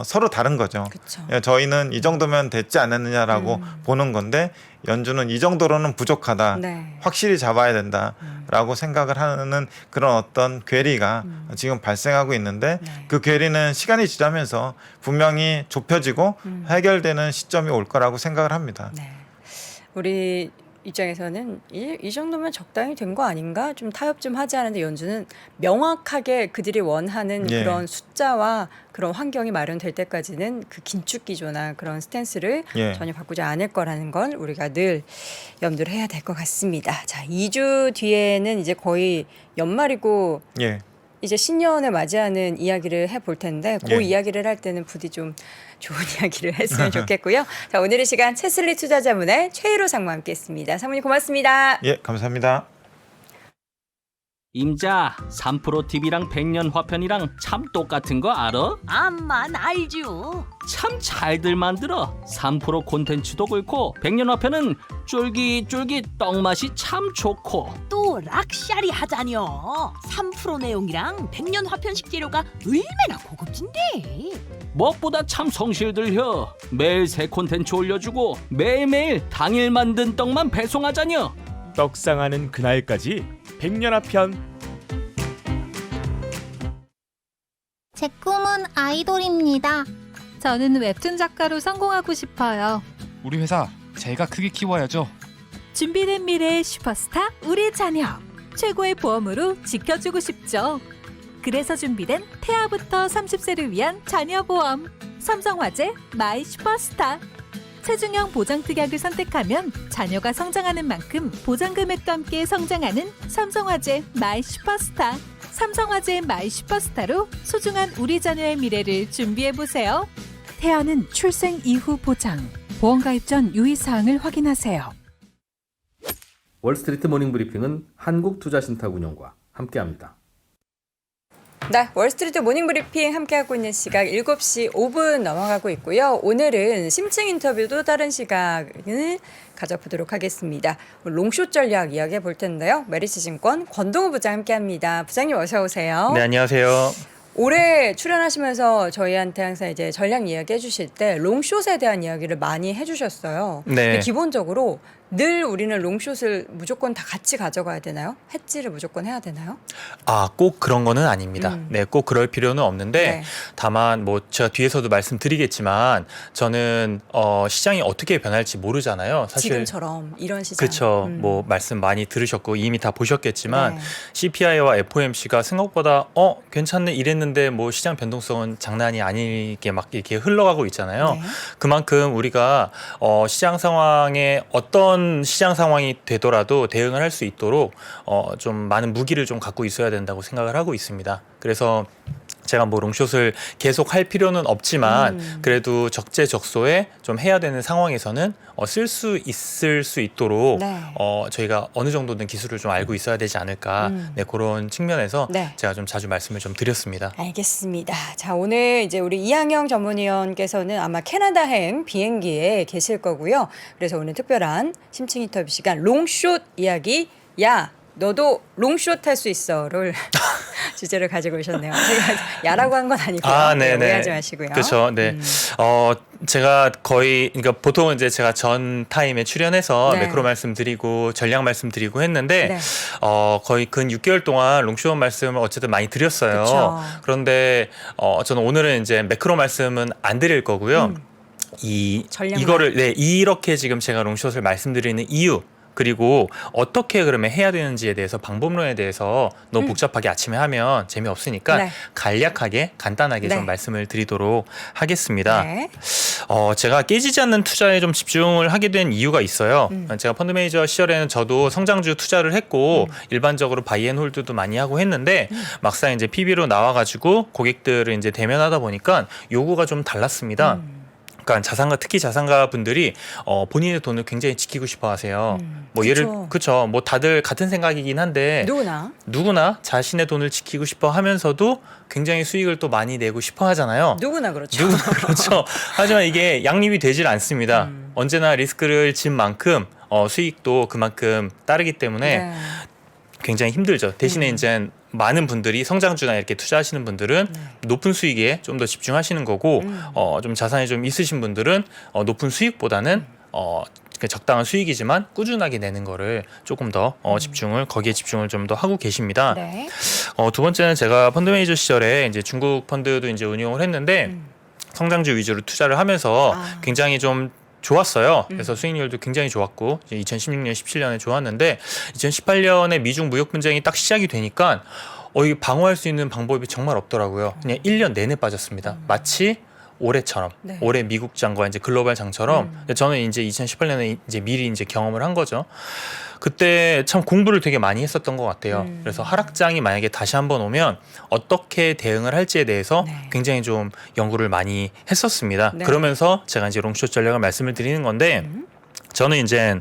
서로 다른 거죠. 그쵸. 예, 저희는 이 정도면 됐지 않았느냐라고 보는 건데 연준은 이 정도로는 부족하다. 네. 확실히 잡아야 된다라고 생각을 하는 그런 어떤 괴리가 지금 발생하고 있는데 네. 그 괴리는 시간이 지나면서 분명히 좁혀지고 해결되는 시점이 올 거라고 생각을 합니다. 네. 우리 입장에서는 이 정도면 적당히 된 거 아닌가? 좀 타협 좀 하지 않은데 연준은 명확하게 그들이 원하는 예. 그런 숫자와 그런 환경이 마련될 때까지는 그 긴축 기조나 그런 스탠스를 예. 전혀 바꾸지 않을 거라는 걸 우리가 늘 염두를 해야 될 것 같습니다. 자, 2주 뒤에는 이제 거의 연말이고 예. 이제 신년을 맞이하는 이야기를 해볼 텐데 그 예. 이야기를 할 때는 부디 좀 좋은 이야기를 했으면 좋겠고요. 자, 오늘 이 시간 채슬리 투자자문의 최희로 상무와 함께했습니다. 사모님 고맙습니다. 예, 감사합니다. 임자, 3프로 TV랑 백년 화편이랑 참 똑같은 거 알아? 암만 알죠. 참 잘들 만들어. 3프로 콘텐츠도 그렇고 백년 화편은 쫄깃쫄깃 떡맛이 참 좋고. 또 락샤리 하자뇨. 3프로 내용이랑 백년 화편식 재료가 얼마나 고급진데. 무엇보다 참 성실들혀. 매일 새 콘텐츠 올려주고 매일매일 당일 만든 떡만 배송하자뇨. 떡상하는 그날까지 백년화편. 제 꿈은 아이돌입니다. 저는 웹툰 작가로 성공하고 싶어요. 우리 회사 제가 크게 키워야죠. 준비된 미래의 슈퍼스타 우리 자녀. 최고의 보험으로 지켜주고 싶죠. 그래서 준비된 태아부터 30세를 위한 자녀 보험. 삼성화재 마이 슈퍼스타. 체중형 보장특약을 선택하면 자녀가 성장하는 만큼 보장금액도 함께 성장하는 삼성화재 마이 슈퍼스타. 삼성화재 마이 슈퍼스타로 소중한 우리 자녀의 미래를 준비해보세요. 태아는 출생 이후 보장. 보험가입 전 유의사항을 확인하세요. 월스트리트 모닝 브리핑은 한국투자신탁운용과 함께합니다. 네, 월스트리트 모닝 브리핑 함께하고 있는 시각 7시 5분 넘어가고 있고요. 오늘은 심층 인터뷰 또 다른 시각을 가져보도록 하겠습니다. 롱숏 전략 이야기해 볼 텐데요. 메리츠증권 권동우 부장 함께합니다. 부장님 어서 오세요. 네, 안녕하세요. 올해 출연하시면서 저희한테 항상 이제 전략 이야기 해주실 때 롱숏에 대한 이야기를 많이 해주셨어요. 네. 근데 기본적으로 늘 우리는 롱숏을 무조건 다 같이 가져가야 되나요? 헤지를 무조건 해야 되나요? 아, 꼭 그런 거는 아닙니다. 네, 꼭 그럴 필요는 없는데 네. 다만 뭐 제가 뒤에서도 말씀드리겠지만 저는 시장이 어떻게 변할지 모르잖아요. 사실 지금처럼 이런 시장. 그렇죠. 뭐 말씀 많이 들으셨고 이미 다 보셨겠지만 네. CPI와 FOMC가 생각보다 괜찮네 이랬는데 뭐 시장 변동성은 장난이 아니게 막 이렇게 흘러가고 있잖아요. 네. 그만큼 우리가 시장 상황에 어떤 시장 상황이 되더라도 대응을 할 수 있도록 좀 많은 무기를 좀 갖고 있어야 된다고 생각을 하고 있습니다. 그래서 제가 뭐 롱숏을 계속 할 필요는 없지만 그래도 적재적소에 좀 해야 되는 상황에서는 쓸 수 있을 수 있도록 네. 저희가 어느 정도는 기술을 좀 알고 있어야 되지 않을까 네, 그런 측면에서 네. 제가 좀 자주 말씀을 좀 드렸습니다. 알겠습니다. 자, 오늘 이제 우리 이항영 전문위원께서는 아마 캐나다행 비행기에 계실 거고요. 그래서 오늘 특별한 심층 인터뷰 시간 롱숏 이야기. 야, 너도 롱숏 할 수 있어를 주제를 가지고 오셨네요. 제가 야라고 한 건 아니고요. 아, 네, 네네. 오해하지 마시고요. 그렇죠. 네. 제가 거의 그러니까 보통은 이제 제가 전 타임에 출연해서 네. 매크로 말씀드리고 전략 말씀드리고 했는데 네. 거의 근 6개월 동안 롱숏 말씀을 어쨌든 많이 드렸어요. 그쵸. 그런데 저는 오늘은 이제 매크로 말씀은 안 드릴 거고요. 전략만. 이거를 네, 이렇게 지금 제가 롱숏을 말씀드리는 이유 그리고 어떻게 그러면 해야 되는지에 대해서 방법론에 대해서 너무 복잡하게 아침에 하면 재미없으니까 네. 간략하게 간단하게 네. 좀 말씀을 드리도록 하겠습니다. 네. 제가 깨지지 않는 투자에 좀 집중을 하게 된 이유가 있어요. 제가 펀드 매니저 시절에는 저도 성장주 투자를 했고 일반적으로 바이앤홀드도 많이 하고 했는데 막상 이제 PB로 나와가지고 고객들을 이제 대면하다 보니까 요구가 좀 달랐습니다. 그러니까 자산가 특히 자산가 분들이 본인의 돈을 굉장히 지키고 싶어하세요. 뭐 그쵸. 그쵸. 뭐 다들 같은 생각이긴 한데 누구나 자신의 돈을 지키고 싶어하면서도 굉장히 수익을 또 많이 내고 싶어하잖아요. 누구나 그렇죠. 그렇죠. 하지만 이게 양립이 되질 않습니다. 언제나 리스크를 진 만큼 수익도 그만큼 따르기 때문에 네. 굉장히 힘들죠. 대신에 이제 많은 분들이 성장주나 이렇게 투자하시는 분들은 높은 수익에 좀 더 집중하시는 거고 좀 자산이 좀 있으신 분들은 높은 수익보다는 적당한 수익이지만 꾸준하게 내는 거를 조금 더 거기에 집중을 좀 더 하고 계십니다. 네. 두 번째는 제가 펀드 매니저 시절에 이제 중국 펀드도 이제 운용을 했는데 성장주 위주로 투자를 하면서 굉장히 좀 좋았어요. 그래서 수익률도 굉장히 좋았고 2016년, 17년에 좋았는데 2018년에 미중 무역 분쟁이 딱 시작이 되니까 이 방어할 수 있는 방법이 정말 없더라고요. 그냥 1년 내내 빠졌습니다. 마치 올해처럼 네. 올해 미국 장과 이제 글로벌 장처럼 저는 이제 2018년에 이제 미리 이제 경험을 한 거죠. 그때 참 공부를 되게 많이 했었던 것 같아요. 그래서 하락장이 만약에 다시 한번 오면 어떻게 대응을 할지에 대해서 네. 굉장히 좀 연구를 많이 했었습니다. 네. 그러면서 제가 이제 롱숏 전략을 말씀을 드리는 건데 저는 이제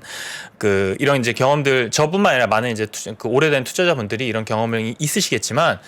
이런 이제 경험들 저뿐만 아니라 많은 이제 오래된 투자자분들이 이런 경험을 있으시겠지만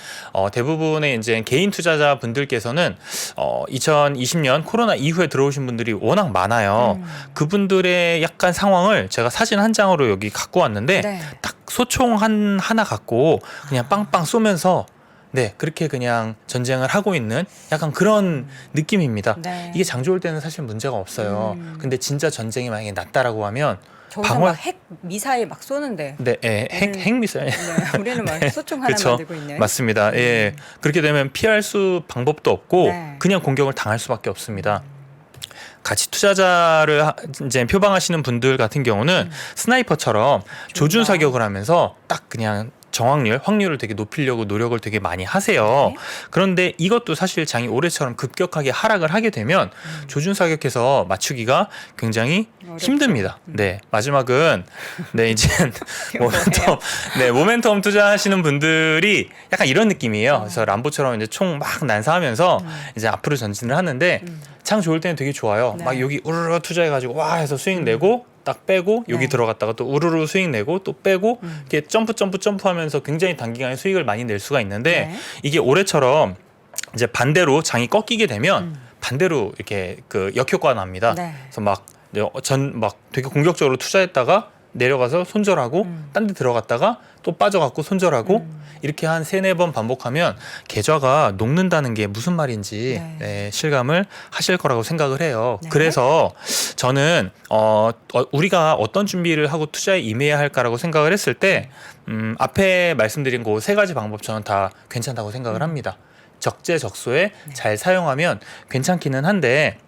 대부분의 이제 개인 투자자분들께서는 2020년 코로나 이후에 들어오신 분들이 워낙 많아요. 그분들의 약간 상황을 제가 사진 한 장으로 여기 갖고 왔는데 네. 딱 소총 하나 갖고 그냥 빵빵 쏘면서 네, 그렇게 그냥 전쟁을 하고 있는 약간 그런 느낌입니다. 네. 이게 장 좋을 때는 사실 문제가 없어요. 근데 진짜 전쟁이 만약에 났다라고 하면 저기서 막 핵 미사일 막 쏘는데. 네, 핵 미사일. 네, 우리는 막 소총 하나 그쵸. 만들고 있네. 맞습니다. 예, 그렇게 되면 피할 수 방법도 없고 네. 그냥 공격을 당할 수밖에 없습니다. 가치 투자자를 이제 표방하시는 분들 같은 경우는 스나이퍼처럼 조준 사격을 하면서 딱 그냥 확률을 되게 높이려고 노력을 되게 많이 하세요. 네. 그런데 이것도 사실 장이 올해처럼 급격하게 하락을 하게 되면 조준 사격해서 맞추기가 굉장히 힘듭니다. 네, 마지막은 네 이제 모멘텀 투자하시는 분들이 약간 이런 느낌이에요. 그래서 람보처럼 이제 총 막 난사하면서 이제 앞으로 전진을 하는데 장 좋을 때는 되게 좋아요. 네. 막 여기 우르르 투자해가지고 와 해서 수익 내고. 딱 빼고 여기 네. 들어갔다가 또 우르르 수익 내고 또 빼고 이렇게 점프하면서 굉장히 단기간에 수익을 많이 낼 수가 있는데 네. 이게 올해처럼 이제 반대로 장이 꺾이게 되면 반대로 이렇게 역효과가 납니다. 네. 그래서 막 되게 공격적으로 투자했다가 내려가서 손절하고 딴 데 들어갔다가 또 빠져갖고 손절하고 이렇게 한 3-4번 반복하면 계좌가 녹는다는 게 무슨 말인지 네. 실감을 하실 거라고 생각을 해요. 네. 그래서 저는 우리가 어떤 준비를 하고 투자에 임해야 할까라고 생각을 했을 때 앞에 말씀드린 그 3가지 방법 저는 다 괜찮다고 생각을 합니다. 적재적소에 잘 사용하면 괜찮기는 한데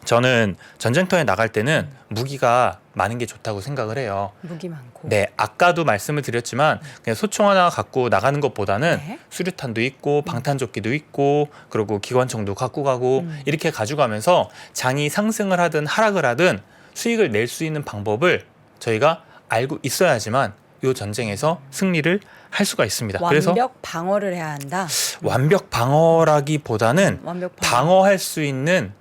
저는 전쟁터에 나갈 때는 무기가 많은 게 좋다고 생각을 해요. 무기 많고. 네, 아까도 말씀을 드렸지만 그냥 소총 하나 갖고 나가는 것보다는 네. 수류탄도 있고 방탄조끼도 있고 그리고 기관총도 갖고 가고 이렇게 가져가면서 장이 상승을 하든 하락을 하든 수익을 낼 수 있는 방법을 저희가 알고 있어야지만 이 전쟁에서 승리를 할 수가 있습니다. 그래서 완벽 방어를 해야 한다. 완벽 방어라기보다는 완벽 방어. 방어할 수 있는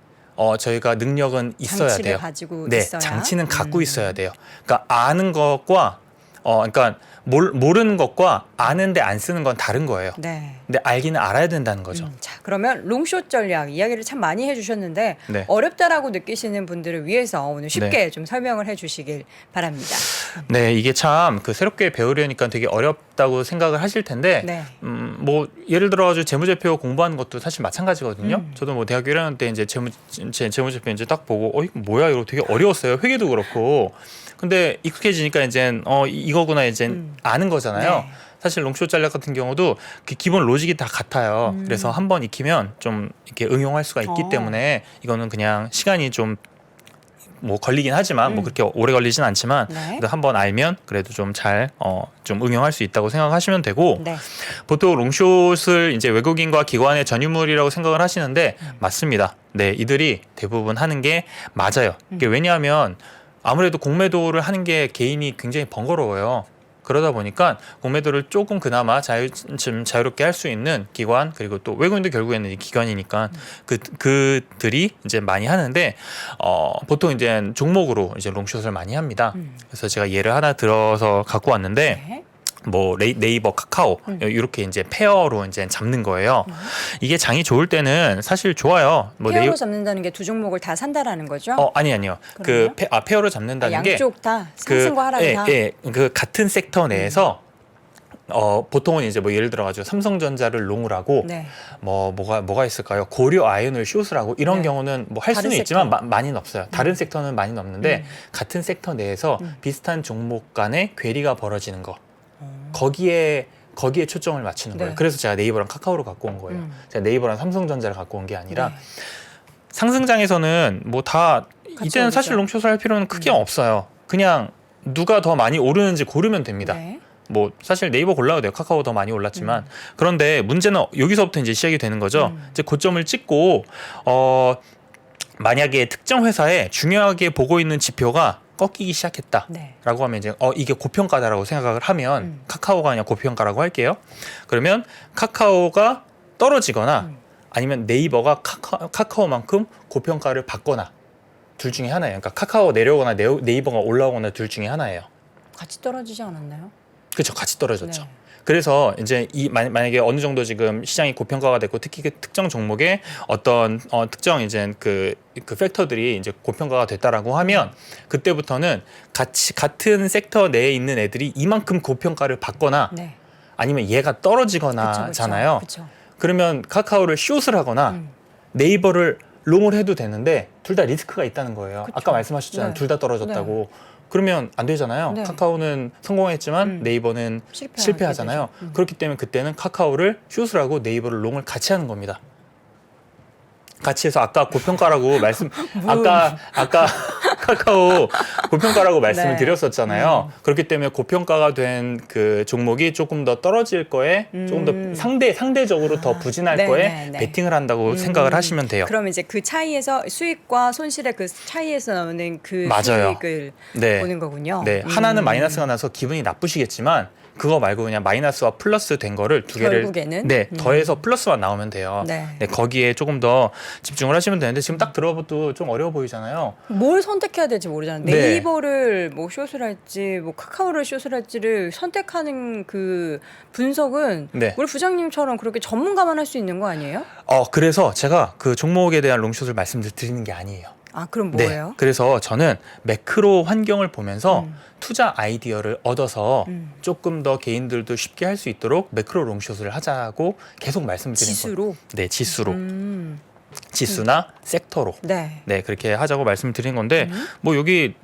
저희가 능력은 있어야 장치를 돼요. 가지고 네, 있어야. 장치는 갖고 있어야 돼요. 그러니까 아는 것과 그러니까 모르는 것과 아는데 안 쓰는 건 다른 거예요. 네. 근데 알기는 알아야 된다는 거죠. 자, 그러면 롱숏 전략 이야기를 참 많이 해주셨는데 네. 어렵다라고 느끼시는 분들을 위해서 오늘 쉽게 네. 좀 설명을 해주시길 바랍니다. 네, 이게 참 새롭게 배우려니까 되게 어렵다고 생각을 하실 텐데, 네. 뭐 예를 들어가지고 재무제표 공부하는 것도 사실 마찬가지거든요. 저도 뭐 대학교 1학년 때 이제 재무제표 이제 딱 보고, 이거 뭐야, 이거 되게 어려웠어요. 회계도 그렇고. 근데 익숙해지니까 이제 이거구나 이제 아는 거잖아요. 네. 사실 롱숏 전략 같은 경우도 그 기본 로직이 다 같아요. 그래서 한번 익히면 좀 이렇게 응용할 수가 있기 때문에 이거는 그냥 시간이 좀 뭐 걸리긴 하지만 뭐 그렇게 오래 걸리진 않지만 네. 그래도 한번 알면 그래도 좀 잘 좀 응용할 수 있다고 생각하시면 되고 네. 보통 롱숏을 이제 외국인과 기관의 전유물이라고 생각을 하시는데 맞습니다. 네, 이들이 대부분 하는 게 맞아요. 이게 왜냐하면 아무래도 공매도를 하는 게 개인이 굉장히 번거로워요. 그러다 보니까 공매도를 조금 그나마 자유롭게 할 수 있는 기관 그리고 또 외국인도 결국에는 기관이니까 그들이 이제 많이 하는데 보통 이제 종목으로 이제 롱숏을 많이 합니다. 그래서 제가 예를 하나 들어서 갖고 왔는데 네. 뭐 네이버, 카카오 이렇게 이제 페어로 이제 잡는 거예요. 이게 장이 좋을 때는 사실 좋아요. 뭐 페어로 잡는다는 게 두 종목을 다 산다라는 거죠? 아니요. 그러면? 페어로 잡는다는 게 양쪽 다 상승과 하락이 다. 그 같은 섹터 내에서 보통은 이제 뭐 예를 들어가지고 삼성전자를 롱을 하고 네. 뭐가 있을까요? 고려 아연을 숏을 하고 이런 네. 경우는 뭐 할 다른 수는 섹터. 있지만 많이는 없어요. 다른 섹터는 많이는 없는데 같은 섹터 내에서 비슷한 종목 간의 괴리가 벌어지는 거. 거기에 초점을 맞추는 거예요. 네. 그래서 제가 네이버랑 카카오를 갖고 온 거예요. 제가 네이버랑 삼성전자를 갖고 온 게 아니라 네. 상승장에서는 뭐 다 이때는 오르죠. 사실 롱숏을 할 필요는 크게 없어요. 그냥 누가 더 많이 오르는지 고르면 됩니다. 네. 뭐 사실 네이버 골라도 돼요. 카카오 더 많이 올랐지만 그런데 문제는 여기서부터 이제 시작이 되는 거죠. 이제 고점을 찍고 만약에 특정 회사에 중요하게 보고 있는 지표가 꺾이기 시작했다라고 네. 하면 이제 이게 고평가다라고 생각을 하면 카카오가 그냥 고평가라고 할게요. 그러면 카카오가 떨어지거나 아니면 네이버가 카카오만큼 고평가를 받거나 둘 중에 하나예요. 그러니까 카카오 내려오거나 네이버가 올라오거나 둘 중에 하나예요. 같이 떨어지지 않았나요? 그렇죠. 같이 떨어졌죠. 네. 그래서 이제 만약에 어느 정도 지금 시장이 고평가가 됐고 특히 그 특정 종목에 어떤 특정 이제 그 팩터들이 이제 고평가가 됐다라고 하면 그때부터는 같은 섹터 내에 있는 애들이 이만큼 고평가를 받거나 네. 아니면 얘가 떨어지거나잖아요. 그쵸. 그러면 카카오를 숏을 하거나 네이버를 롱을 해도 되는데 둘 다 리스크가 있다는 거예요. 그쵸. 아까 말씀하셨잖아요. 네. 둘 다 떨어졌다고. 그러면 안 되잖아요. 네. 카카오는 성공했지만 네이버는 실패하잖아요. 그렇기 때문에 그때는 카카오를 숏을 하고 네이버를 롱을 같이 하는 겁니다. 같이 해서 아까 고평가라고 아까 카카오 고평가라고 말씀을 네. 드렸었잖아요. 그렇기 때문에 고평가가 된 그 종목이 조금 더 떨어질 거에 조금 더 상대적으로 더 부진할 네, 거에 네, 네. 베팅을 한다고 생각을 하시면 돼요. 그럼 이제 그 차이에서 수익과 손실의 그 차이에서 나오는 그 맞아요. 수익을 네. 보는 거군요. 네, 하나는 마이너스가 나서 기분이 나쁘시겠지만 그거 말고 그냥 마이너스와 플러스 된 거를 두 개를 결국에는? 더해서 플러스만 나오면 돼요. 네. 네, 거기에 조금 더 집중을 하시면 되는데 지금 딱 들어봐도 좀 어려워 보이잖아요. 뭘 선택해야 될지 모르잖아요. 네. 네이버를 뭐 숏을 할지 뭐 카카오를 숏을 할지를 선택하는 그 분석은 네. 우리 부장님처럼 그렇게 전문가만 할 수 있는 거 아니에요? 그래서 제가 그 종목에 대한 롱숏을 말씀드리는 게 아니에요. 아, 그럼 네, 뭐예요? 그래서 저는 매크로 환경을 보면서 투자 아이디어를 얻어서 조금 더 개인들도 쉽게 할 수 있도록 매크로 롱숏을 하자고 계속 말씀드리는 거예요. 지수로? 네, 지수로. 지수나 섹터로. 네. 네, 그렇게 하자고 말씀드린 건데 뭐 여기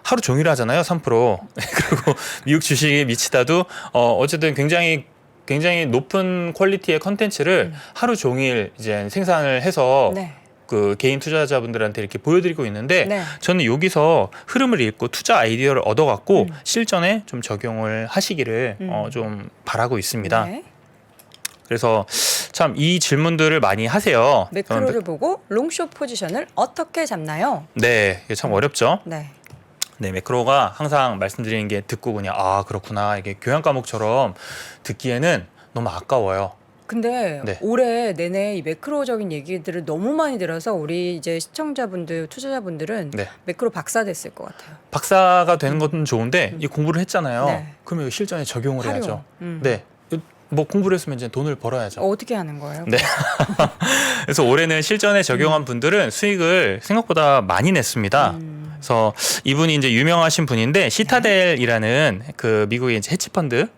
하루 종일 하잖아요, 3%. 그리고 미국 주식에 미치다도 어쨌든 굉장히 높은 퀄리티의 컨텐츠를 하루 종일 이제 생산을 해서 네. 그 개인 투자자분들한테 이렇게 보여드리고 있는데 네. 저는 여기서 흐름을 읽고 투자 아이디어를 얻어갖고 실전에 좀 적용을 하시기를 좀 바라고 있습니다. 네. 그래서 참 이 질문들을 많이 하세요. 매크로를 보고 롱숏 포지션을 어떻게 잡나요? 네, 이게 참 어렵죠. 네. 네, 매크로가 항상 말씀드리는 게 듣고 그냥 그렇구나 이게 교양 과목처럼 듣기에는 너무 아까워요. 근데 네. 올해 내내 이 매크로적인 얘기들을 너무 많이 들어서 우리 이제 시청자분들, 투자자분들은 네. 매크로 박사 됐을 것 같아요. 박사가 되는 것은 좋은데 이 공부를 했잖아요. 네. 그러면 이거 실전에 적용을 활용. 해야죠. 네, 뭐 공부를 했으면 이제 돈을 벌어야죠. 어떻게 하는 거예요? 네. 그래서 올해는 실전에 적용한 분들은 수익을 생각보다 많이 냈습니다. 그래서 이분이 이제 유명하신 분인데 시타델이라는 그 미국의 이제 헤지펀드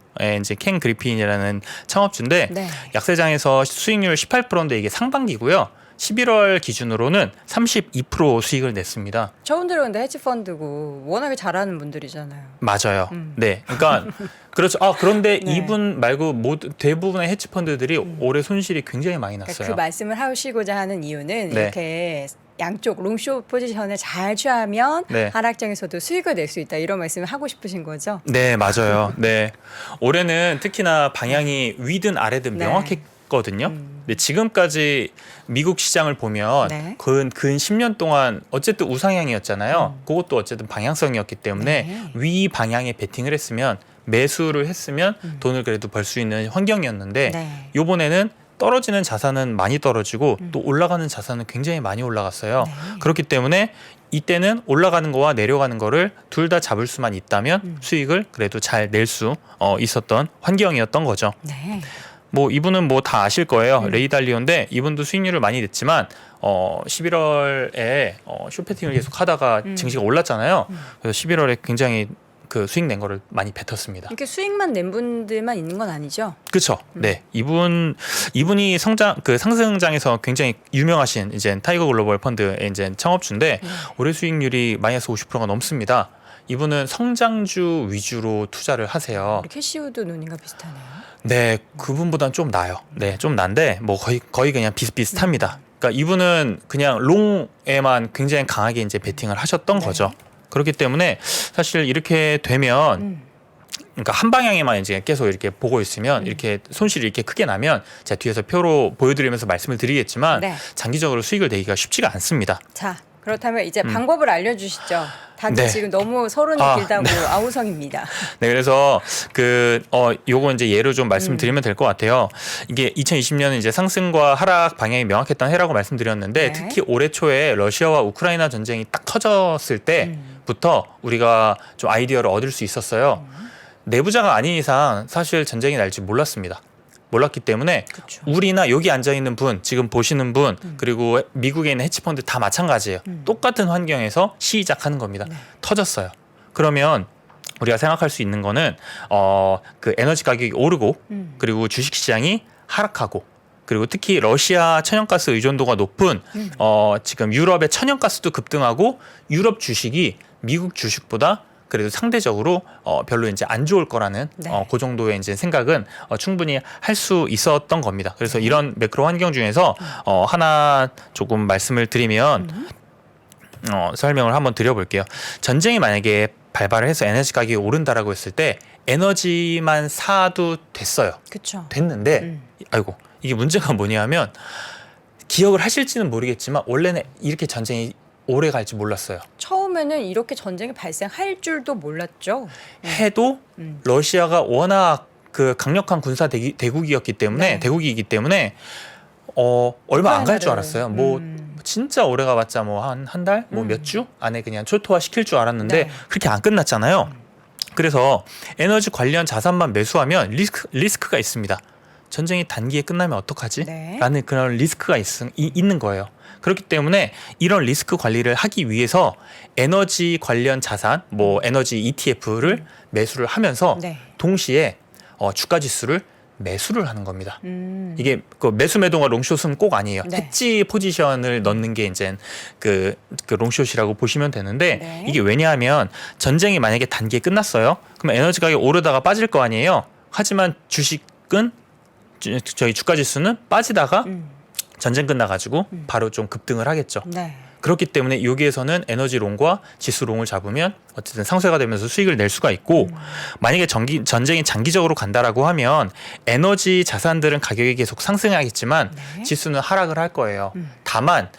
이제 켄 그리핀이라는 창업주인데 네. 약세장에서 수익률 18%인데 이게 상반기고요. 11월 기준으로는 32% 수익을 냈습니다. 저분들은 근데 헤지펀드고 워낙에 잘하는 분들이잖아요. 맞아요. 네, 그러니까 그렇죠. 그런데 네. 이분 말고 대부분의 헤지펀드들이 올해 손실이 굉장히 많이 났어요. 그러니까 그 말씀을 하시고자 하는 이유는 네. 이렇게 양쪽 롱숏 포지션을 잘 취하면 네. 하락장에서도 수익을 낼 수 있다 이런 말씀을 하고 싶으신 거죠? 네, 맞아요. 네, 올해는 특히나 방향이 위든 아래든 네. 명확했거든요. 근데 지금까지 미국 시장을 보면 네. 근 10년 동안 어쨌든 우상향이었잖아요. 그것도 어쨌든 방향성이었기 때문에 네. 위 방향에 베팅을 했으면 매수를 했으면 돈을 그래도 벌 수 있는 환경이었는데 네. 이번에는 떨어지는 자산은 많이 떨어지고 또 올라가는 자산은 굉장히 많이 올라갔어요. 네. 그렇기 때문에 이때는 올라가는 거와 내려가는 거를 둘 다 잡을 수만 있다면 수익을 그래도 잘 낼 수 있었던 환경이었던 거죠. 네. 뭐 이분은 뭐 다 아실 거예요. 레이 달리오인데 이분도 수익률을 많이 냈지만 11월에 쇼패팅을 계속 하다가 증시가 올랐잖아요. 그래서 11월에 굉장히 그 수익 낸 거를 많이 뱉었습니다. 이렇게 수익만 낸 분들만 있는 건 아니죠? 그렇죠. 네, 이분이 상승장에서 굉장히 유명하신 이제 타이거 글로벌 펀드의 이제 창업주인데 올해 수익률이 마이너스 50%가 넘습니다. 이분은 성장주 위주로 투자를 하세요. 우리 캐시우드 누님과 비슷하네요. 네, 그분보다는 좀 나아요. 네, 좀 난데 뭐 거의 그냥 비슷비슷합니다. 그러니까 이분은 그냥 롱에만 굉장히 강하게 이제 베팅을 하셨던 거죠. 그렇기 때문에 사실 이렇게 되면 그러니까 한 방향에만 이제 계속 이렇게 보고 있으면 이렇게 손실이 이렇게 크게 나면 제가 뒤에서 표로 보여드리면서 말씀을 드리겠지만 네. 장기적으로 수익을 내기가 쉽지가 않습니다. 자, 그렇다면 이제 방법을 알려주시죠. 다들 네. 지금 너무 서론이 길다고 아우성입니다. 네, 그래서 요거 이제 예로 좀 말씀드리면 될 것 같아요. 이게 2020년은 이제 상승과 하락 방향이 명확했던 해라고 말씀드렸는데 네. 특히 올해 초에 러시아와 우크라이나 전쟁이 딱 터졌을 때부터 우리가 좀 아이디어를 얻을 수 있었어요. 내부자가 아닌 이상 사실 전쟁이 날지 몰랐습니다. 몰랐기 때문에 그쵸. 우리나 여기 앉아 있는 분, 지금 보시는 분, 그리고 미국에 있는 헤지펀드 다 마찬가지예요. 똑같은 환경에서 시작하는 겁니다. 네. 터졌어요. 그러면 우리가 생각할 수 있는 거는 그 에너지 가격이 오르고 그리고 주식 시장이 하락하고 그리고 특히 러시아 천연가스 의존도가 높은 지금 유럽의 천연가스도 급등하고 유럽 주식이 미국 주식보다 그래도 상대적으로 별로 이제 안 좋을 거라는 네. 그 정도의 이제 생각은 충분히 할 수 있었던 겁니다. 그래서 이런 매크로 환경 중에서 하나 조금 말씀을 드리면 설명을 한번 드려볼게요. 전쟁이 만약에 발발을 해서 에너지 가격이 오른다라고 했을 때 에너지만 사도 됐어요. 그렇죠. 됐는데 아이고 이게 문제가 뭐냐면 기억을 하실지는 모르겠지만 원래는 이렇게 전쟁이 오래 갈지 몰랐어요. 처음에는 이렇게 전쟁이 발생할 줄도 몰랐죠. 해도 러시아가 워낙 그 강력한 군사 대국이기 때문에 얼마 안 갈 줄 알았어요. 뭐 진짜 오래 가봤자 뭐 한 달, 뭐 몇 주 안에 그냥 초토화 시킬 줄 알았는데 네. 그렇게 안 끝났잖아요. 그래서 에너지 관련 자산만 매수하면 리스크가 있습니다. 전쟁이 단기에 끝나면 어떡하지? 네. 라는 그런 리스크가 있는 거예요. 그렇기 때문에 이런 리스크 관리를 하기 위해서 에너지 관련 자산, 뭐 에너지 ETF를 매수를 하면서 네. 동시에 주가 지수를 매수를 하는 겁니다. 이게 그 매수 매도가 롱숏은 꼭 아니에요. 네. 해지 포지션을 넣는 게 이제 그 롱숏이라고 보시면 되는데 네. 이게 왜냐하면 전쟁이 만약에 단기에 끝났어요. 그럼 에너지 가격이 오르다가 빠질 거 아니에요. 하지만 주식은 저희 주가 지수는 빠지다가 전쟁 끝나가지고 바로 좀 급등을 하겠죠. 네. 그렇기 때문에 여기에서는 에너지롱과 지수롱을 잡으면 어쨌든 상쇄가 되면서 수익을 낼 수가 있고 만약에 전쟁이 장기적으로 간다라고 하면 에너지 자산들은 가격이 계속 상승하겠지만 네. 지수는 하락을 할 거예요. 다만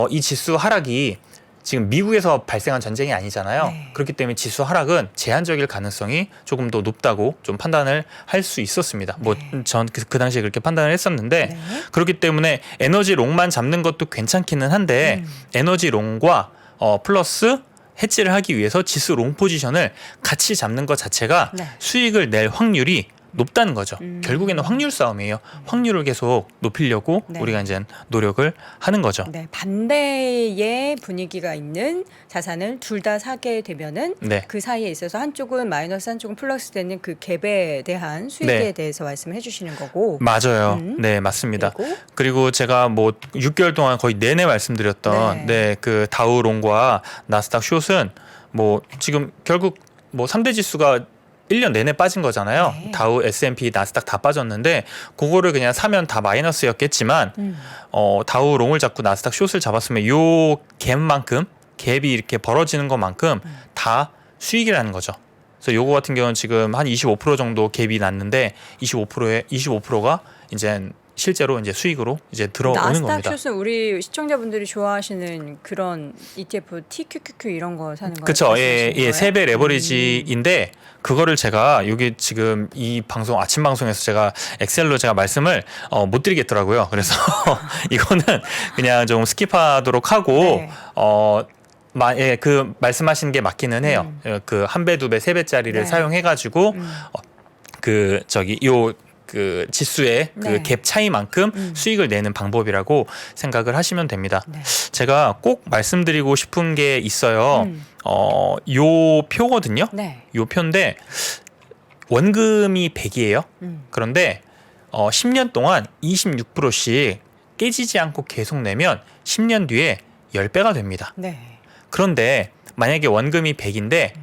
이 지수 하락이 지금 미국에서 발생한 전쟁이 아니잖아요. 네. 그렇기 때문에 지수 하락은 제한적일 가능성이 조금 더 높다고 좀 판단을 할 수 있었습니다. 뭐 전 그 당시에 그렇게 판단을 했었는데 네. 그렇기 때문에 에너지 롱만 잡는 것도 괜찮기는 한데 에너지 롱과 플러스 해지를 하기 위해서 지수 롱 포지션을 같이 잡는 것 자체가 네. 수익을 낼 확률이 높다는 거죠. 결국에는 확률 싸움이에요. 확률을 계속 높이려고 네. 우리가 이제 노력을 하는 거죠. 네, 반대의 분위기가 있는 자산을 둘 다 사게 되면은 네. 그 사이에 있어서 한쪽은 마이너스 한쪽은 플러스 되는 그 갭에 대한 수익에 네. 대해서 말씀을 해주시는 거고. 맞아요. 네, 맞습니다. 그리고 그리고 제가 뭐 6개월 동안 거의 내내 말씀드렸던 그 다우롱과 나스닥 숏은 뭐 지금 결국 뭐 3대 지수가 1년 내내 빠진 거잖아요. 네. 다우, S&P, 나스닥 다 빠졌는데 그거를 그냥 사면 다 마이너스였겠지만 다우 롱을 잡고 나스닥 숏을 잡았으면 요 갭이 이렇게 벌어지는 것만큼 다 수익이라는 거죠. 그래서 요거 같은 경우는 지금 한 25% 정도 갭이 났는데 25%가 이제 실제로 이제 수익으로 이제 들어오는 겁니다. 나스닥 숏은 우리 시청자분들이 좋아하시는 그런 ETF, TQQQ 이런 거 사는 거. 그렇죠. 예, 3배 레버리지인데 그거를 제가 여기 지금 이 방송 아침 방송에서 제가 엑셀로 제가 말씀을 못 드리겠더라고요. 그래서 이거는 그냥 좀 스킵하도록 하고 네. 그 말씀하신 게 맞기는 해요. 그 1배, 2배, 3배짜리를 네. 사용해가지고 그 지수의 그 네. 갭 차이만큼 수익을 내는 방법이라고 생각을 하시면 됩니다. 네. 제가 꼭 말씀드리고 싶은 게 있어요. 요 표거든요. 네. 요 표인데 원금이 100이에요. 그런데 10년 동안 26%씩 깨지지 않고 계속 내면 10년 뒤에 10배가 됩니다. 네. 그런데 만약에 원금이 100인데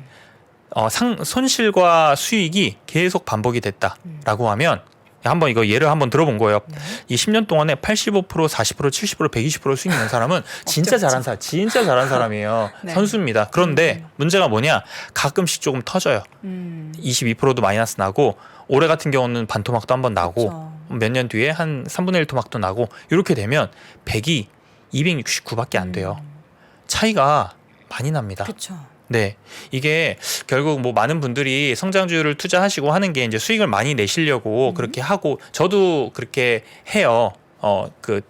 손실과 수익이 계속 반복이 됐다라고 하면 한번 이거 예를 한번 들어본 거예요. 이 10년 동안에 85%, 40%, 70%, 120% 수익 낸 사람은 진짜 잘한 사람이에요. 네. 선수입니다. 그런데 문제가 뭐냐? 가끔씩 조금 터져요. 22%도 마이너스 나고 올해 같은 경우는 반토막도 한번 나고 몇 년 뒤에 한 3분의 1 토막도 나고 이렇게 되면 100이 269밖에 안 돼요. 차이가 많이 납니다. 그렇죠. 네, 이게 결국 뭐 많은 분들이 성장주를 투자하시고 하는 게 이제 수익을 많이 내시려고 그렇게 하고 저도 그렇게 해요. 그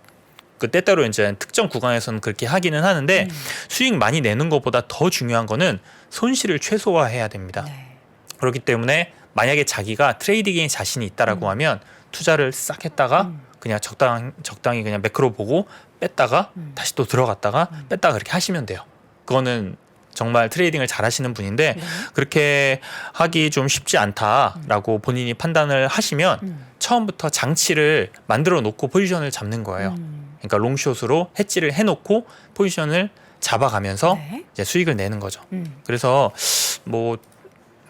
때때로 이제 특정 구간에서는 그렇게 하기는 하는데 수익 많이 내는 것보다 더 중요한 거는 손실을 최소화해야 됩니다. 네. 그렇기 때문에 만약에 자기가 트레이딩에 자신이 있다라고 하면 투자를 싹 했다가 그냥 적당히 그냥 매크로 보고 뺐다가 다시 또 들어갔다가 뺐다가 그렇게 하시면 돼요. 그거는 정말 트레이딩을 잘 하시는 분인데 그렇게 하기 좀 쉽지 않다라고 본인이 판단을 하시면 처음부터 장치를 만들어 놓고 포지션을 잡는 거예요. 그러니까 롱숏으로 해지를 해놓고 포지션을 잡아가면서 네. 이제 수익을 내는 거죠. 그래서 뭐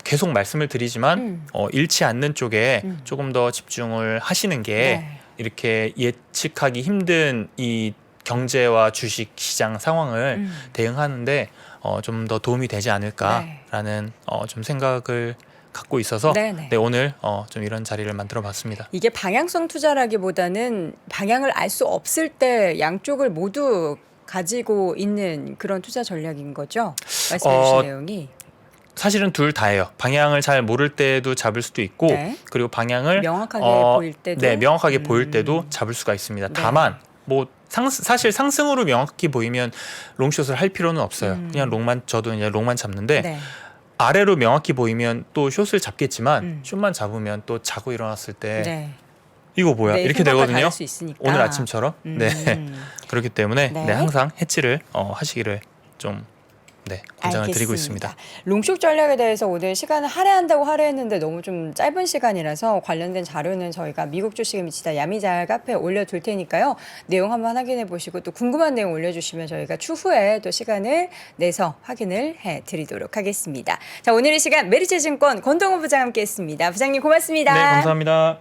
계속 말씀을 드리지만 잃지 않는 쪽에 조금 더 집중을 하시는 게 네. 이렇게 예측하기 힘든 이 경제와 주식 시장 상황을 대응하는데 좀 더 도움이 되지 않을까라는 좀 생각을 갖고 있어서 네네. 네, 오늘 좀 이런 자리를 만들어 봤습니다. 이게 방향성 투자라기보다는 방향을 알 수 없을 때 양쪽을 모두 가지고 있는 그런 투자 전략인 거죠? 말씀해 주신 내용이. 사실은 둘 다예요. 방향을 잘 모를 때도 잡을 수도 있고 네. 그리고 방향을 명확하게 보일 때도. 네, 명확하게 보일 때도 잡을 수가 있습니다. 네. 다만 뭐 사실 상승으로 명확히 보이면 롱숏을 할 필요는 없어요. 그냥 저도 이제 롱만 잡는데 네. 아래로 명확히 보이면 또 숏을 잡겠지만 숏만 잡으면 또 자고 일어났을 때 네. 이거 뭐야 네, 이렇게 생각과 되거든요. 다를 수 있으니까. 오늘 아침처럼. 네. 그렇기 때문에 네. 네, 항상 해치를 하시기를 좀 권장을 드리고 있습니다. 롱숏 전략에 대해서 오늘 시간을 할애한다고 할애했는데 너무 좀 짧은 시간이라서 관련된 자료는 저희가 미국 주식에 미치다 야미잘 카페에 올려둘 테니까요. 내용 한번 확인해 보시고 또 궁금한 내용 올려주시면 저희가 추후에 또 시간을 내서 확인을 해드리도록 하겠습니다. 자, 오늘 이 시간 메리츠증권 권동호 부장 함께했습니다. 부장님 고맙습니다. 네, 감사합니다.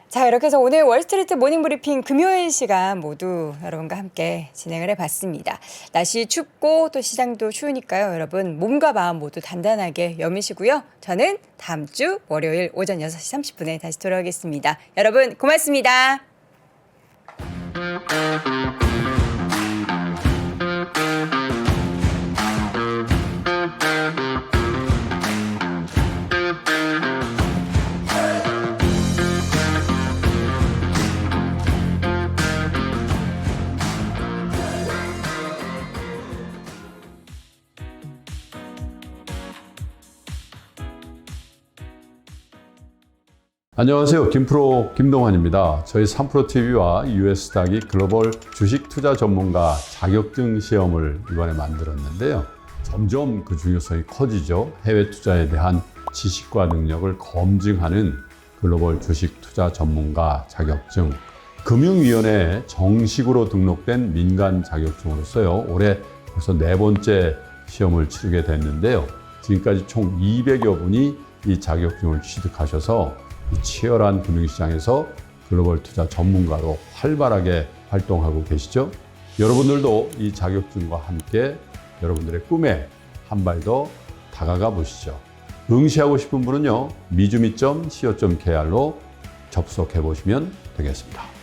자, 이렇게 해서 오늘 월스트리트 모닝브리핑 금요일 시간 모두 여러분과 함께 진행을 해봤습니다. 날씨 춥고 또 시장도 추우니까요. 여러분 몸과 마음 모두 단단하게 여미시고요. 저는 다음 주 월요일 오전 6시 30분에 다시 돌아오겠습니다. 여러분 고맙습니다. 안녕하세요. 김프로 김동환입니다. 저희 3프로TV와 US닥이 글로벌 주식 투자 전문가 자격증 시험을 이번에 만들었는데요. 점점 그 중요성이 커지죠. 해외 투자에 대한 지식과 능력을 검증하는 글로벌 주식 투자 전문가 자격증. 금융위원회에 정식으로 등록된 민간 자격증으로서요. 올해 벌써 4번째 시험을 치르게 됐는데요. 지금까지 총 200여 분이 이 자격증을 취득하셔서 이 치열한 금융시장에서 글로벌 투자 전문가로 활발하게 활동하고 계시죠. 여러분들도 이 자격증과 함께 여러분들의 꿈에 한 발 더 다가가 보시죠. 응시하고 싶은 분은요, 미주미.co.kr로 접속해 보시면 되겠습니다.